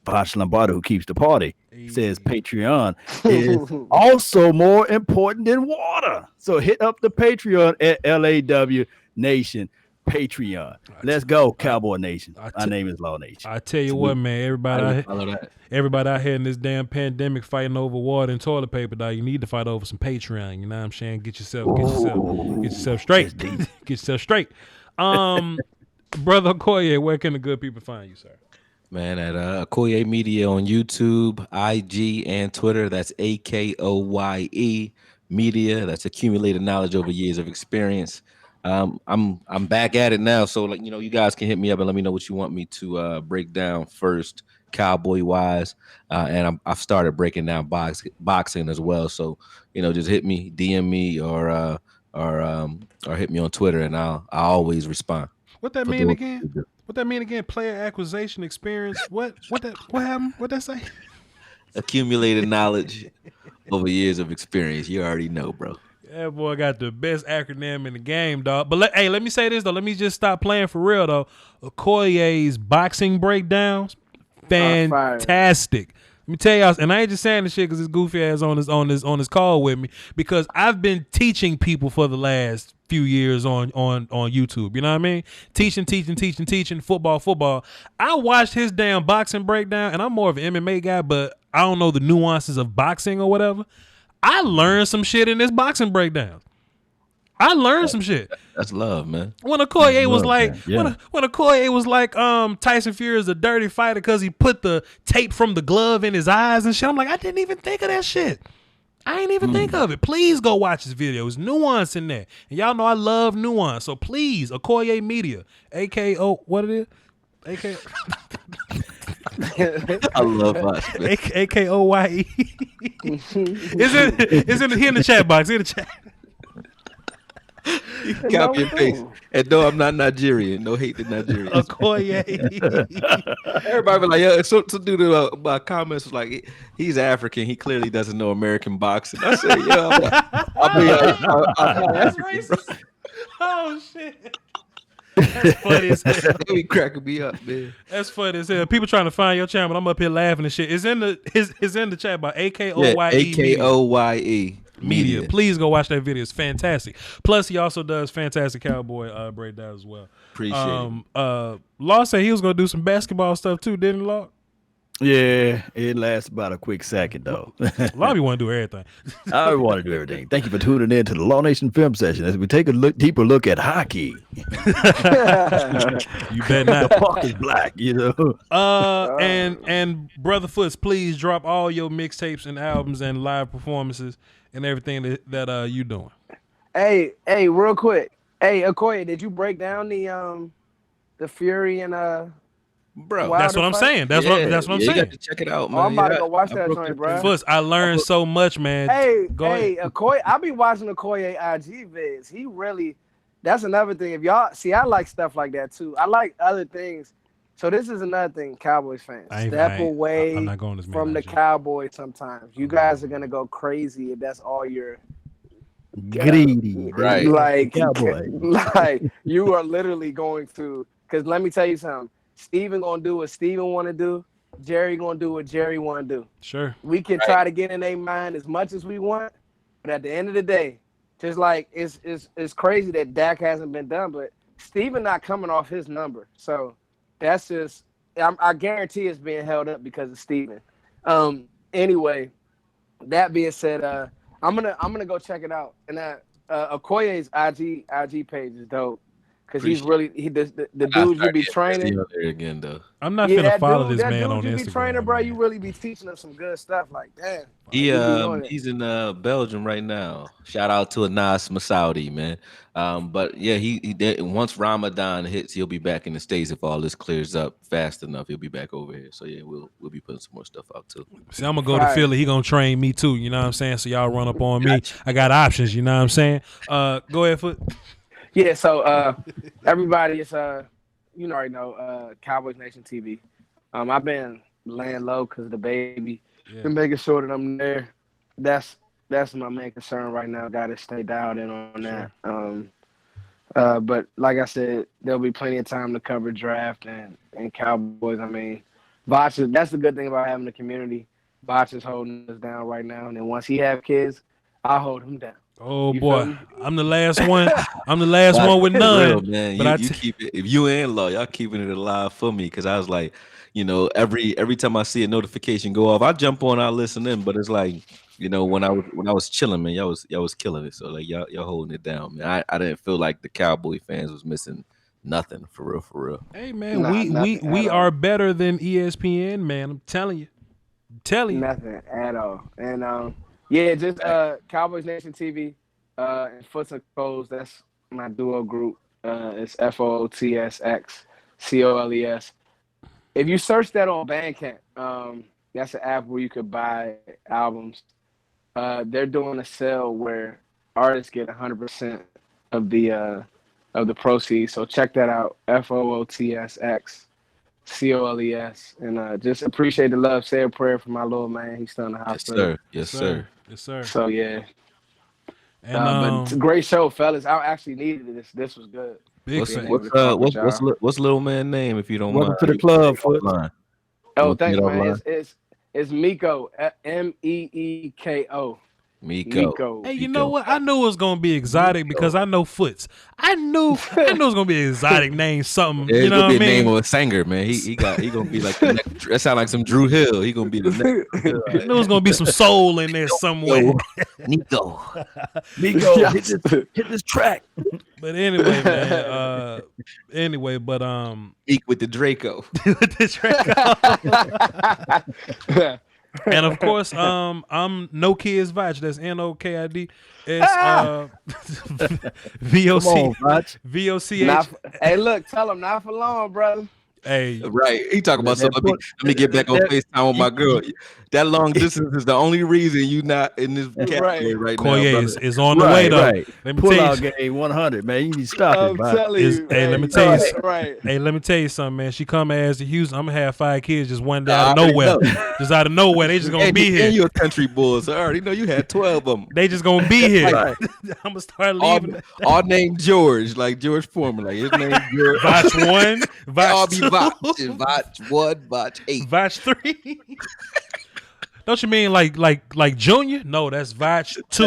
Voch Lombardi, who keeps the party, says Patreon is also more important than water. So hit up the Patreon at LAW Nation. Patreon. Let's go, Cowboy Nation. My name is Law Nation. I tell you what, man, everybody out here in this damn pandemic fighting over water and toilet paper, dog. You need to fight over some Patreon. You know what I'm saying? Get yourself straight. Get yourself straight. Brother Okoye, where can the good people find you, sir? Man, at Okoye Media on YouTube, IG, and Twitter. That's AKOYE Media. That's accumulated knowledge over years of experience. I'm back at it now, so you guys can hit me up and let me know what you want me to break down first, Cowboy wise, and I've started breaking down boxing as well. So just hit me, DM me, or hit me on Twitter, and I'll always respond. What that mean again? What that mean again? Player acquisition experience. What happened? What that say? Accumulated knowledge over years of experience. You already know, bro. That boy got the best acronym in the game, dog. But let me say this, though. Let me just stop playing for real, though. Okoye's boxing breakdowns, fantastic. Let me tell y'all, and I ain't just saying this shit because this goofy ass on this call with me, because I've been teaching people for the last few years on YouTube. You know what I mean? Teaching football. I watched his damn boxing breakdown, and I'm more of an MMA guy, but I don't know the nuances of boxing or whatever. I learned some shit in this boxing breakdown. I learned some shit. That's love, man. When Okoye was like, when Okoye was like, Tyson Fury is a dirty fighter because he put the tape from the glove in his eyes and shit. I'm like, I didn't even think of that shit. I ain't even think of it. Please go watch this video. There's nuance in there. And y'all know I love nuance. So please, Okoye Media, AKO, what it is? AKO. I love us, man. AKOYE. It's in the chat box. In the chat. You can copy and paste. And no, I'm not Nigerian. No hate to Nigerians. Okoye. Everybody be like, yeah. So dude, my comments was like, he's African. He clearly doesn't know American boxing. I said, yeah. That's racist. Oh shit. That's funny as hell. He cracking me up, man. That's funny as hell. People trying to find your channel. I'm up here laughing and shit. It's in the chat box. AKOYE. AKOYE. Media. Please go watch that video. It's fantastic. Plus, he also does fantastic cowboy breakdown as well. Appreciate it. Law said he was gonna do some basketball stuff too, didn't he, Law? Yeah, it lasts about a quick second though. Law, you want to do everything. I want to do everything. Thank you for tuning in to the Law Nation Film Session as we take a deeper look at hockey. You bet not. The puck is black, you know. And Brother Foots, please drop all your mixtapes and albums and live performances and everything that you doing. Hey, real quick. Hey, Okoye, did you break down the Fury and Bro, that's what I'm saying. That's what I'm saying. You got to check it out, man. I'm about to go watch that joint, bro. Foots, I learned so much, man. Hey, ahead. Okoye, I be watching Okoye IG vids. He really, that's another thing. If y'all see, I like stuff like that too. I like other things. So this is another thing, Cowboys fans. Step away I'm not going from the Cowboys sometimes. You guys are gonna go crazy if that's all you're greedy, right? Like Cowboy. Like you are literally going through. Because let me tell you something. Steven gonna do what Steven want to do. Jerry gonna do what Jerry want to do. Sure. We can try to get in their mind as much as we want, but at the end of the day, just like it's crazy that Dak hasn't been done, but Steven not coming off his number. So that's just I guarantee it's being held up because of Steven. Anyway, that being said, I'm gonna go check it out. And Okoye's IG page is dope. Because he's really the dude you be training. Again, though. I'm not gonna follow this man on Instagram. You be training, bro. You really be teaching us some good stuff. Like, damn. He's in Belgium right now. Shout out to Anas Masoudi, man. But yeah, he did. Once Ramadan hits, he'll be back in the States if all this clears up fast enough. He'll be back over here. So yeah, we'll be putting some more stuff out too. See, I'm gonna go to Philly. He gonna train me too. You know what I'm saying? So y'all run up on me. I got options. You know what I'm saying? Go ahead, Foot. Yeah, so everybody, it's you already know, Cowboys Nation TV. I've been laying low because of the baby and making sure that I'm there. That's my main concern right now. Got to stay dialed in on that. But like I said, there'll be plenty of time to cover draft and Cowboys. I mean, Voch, that's the good thing about having a community. Voch is holding us down right now, and then once he have kids, I'll hold him down. Oh boy, I'm the last one. I'm the last one with none. Real, man. But you keep it. If you and Law, y'all keeping it alive for me because I was like, every time I see a notification go off, I jump on, I listen in. But it's like, when I was chilling, man, y'all was killing it. So like y'all holding it down, man. I didn't feel like the Cowboy fans was missing nothing for real. Hey man, we are better than ESPN, man. I'm telling you. Nothing at all. And yeah, just Cowboys Nation TV and Foots and Coles. That's my duo group. It's FOOTSXCOLES. If you search that on Bandcamp, that's an app where you could buy albums. They're doing a sale where artists get 100% of the proceeds. So check that out. FOOTSXCOLES. And just appreciate the love. Say a prayer for my little man. He's still in the hospital. Yes, sir. Yes, sir. So yeah. And, but it's a great show, fellas. I actually needed this. This was good. What's little man's name, if you don't mind? Welcome to the club, Foot. Oh, thanks, man. It's Miko, Meeko. Miko. Hey, you know what? I knew it was gonna be exotic because I know Foots. I knew it was gonna be an exotic name, something. Yeah, you know what I mean? Name of a singer, man. He gonna be like the next, that sound like some Drew Hill. He gonna be the next. I knew it was gonna be some soul in there somewhere. Nico, hit this track. But anyway, man. Eek with the Draco. With the Draco. And of course, I'm No Kids Voch. That's NOKID. It's VOCH. Hey, look, tell him not for long, brother. Hey, right. He talking about something. Let me get back on FaceTime with my girl. That long distance is the only reason you not in this category right now. Koye is on the way though. Right. Let me Pull tell out game 100, man. You need to stop it. Hey, let me tell you. Hey, let me tell you something, man. She come as to Houston. I'm gonna have 5 kids just one day out of nowhere. Just out of nowhere, they just gonna be here. And you're a country bull, so I already know you had 12 of them. They just gonna be here. I'm gonna start leaving. All named George, like George Foreman, like his name George. Voch 1, Voch 2, Voch 1, Voch 8, Voch 3. Don't you mean like Junior? No, that's Voch 2.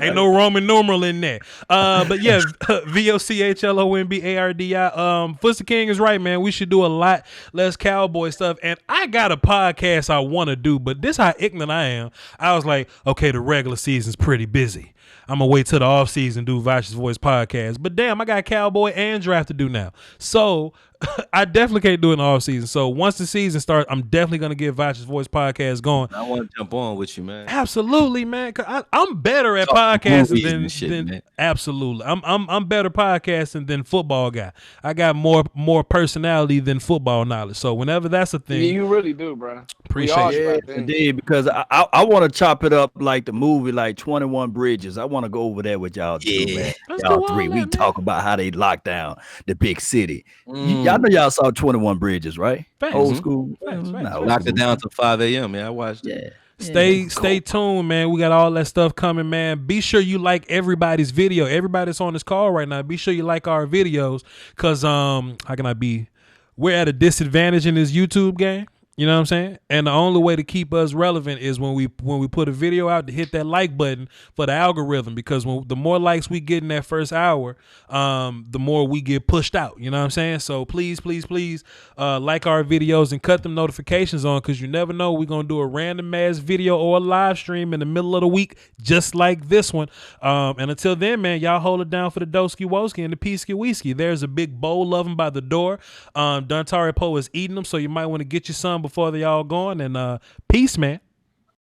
Ain't no Roman numeral in there. But yeah, VOCHLONBARDI. Footsie King is right, man. We should do a lot less Cowboy stuff. And I got a podcast I want to do, but this how ignorant I am. I was like, okay, the regular season's pretty busy. I'm gonna wait till the off season do Voch's Voice podcast. But damn, I got Cowboy and draft to do now. So I definitely can't do it in the off season. So once the season starts, I'm definitely gonna get Voch's Voice podcast going. I want to jump on with you, man. Absolutely, man. Cause I'm better at podcasting than absolutely. I'm better podcasting than football guy. I got more personality than football knowledge. So whenever that's a thing, yeah, you really do, bro. Appreciate it. Yeah, indeed, because I want to chop it up like the movie, like 21 Bridges. I want to go over there with y'all too, man. Y'all three. We talk about how they locked down the big city. Y'all know y'all saw 21 Bridges, right? Old school. Locked it down to 5 a.m. Man, I watched it. Stay tuned, man. We got all that stuff coming, man. Be sure you like everybody's video. Everybody that's on this call right now, be sure you like our videos. Cause how can I be? We're at a disadvantage in this YouTube game. You know what I'm saying? And the only way to keep us relevant is when we put a video out to hit that like button for the algorithm, because the more likes we get in that first hour, the more we get pushed out. You know what I'm saying? So please like our videos and cut them notifications on, because you never know, we're going to do a random ass video or a live stream in the middle of the week just like this one. And until then, man, y'all hold it down for the Doski Woski and the Peasky Whiskey. There's a big bowl of them by the door. Dontari Poe is eating them, so you might want to get you some before they all gone. And peace, man.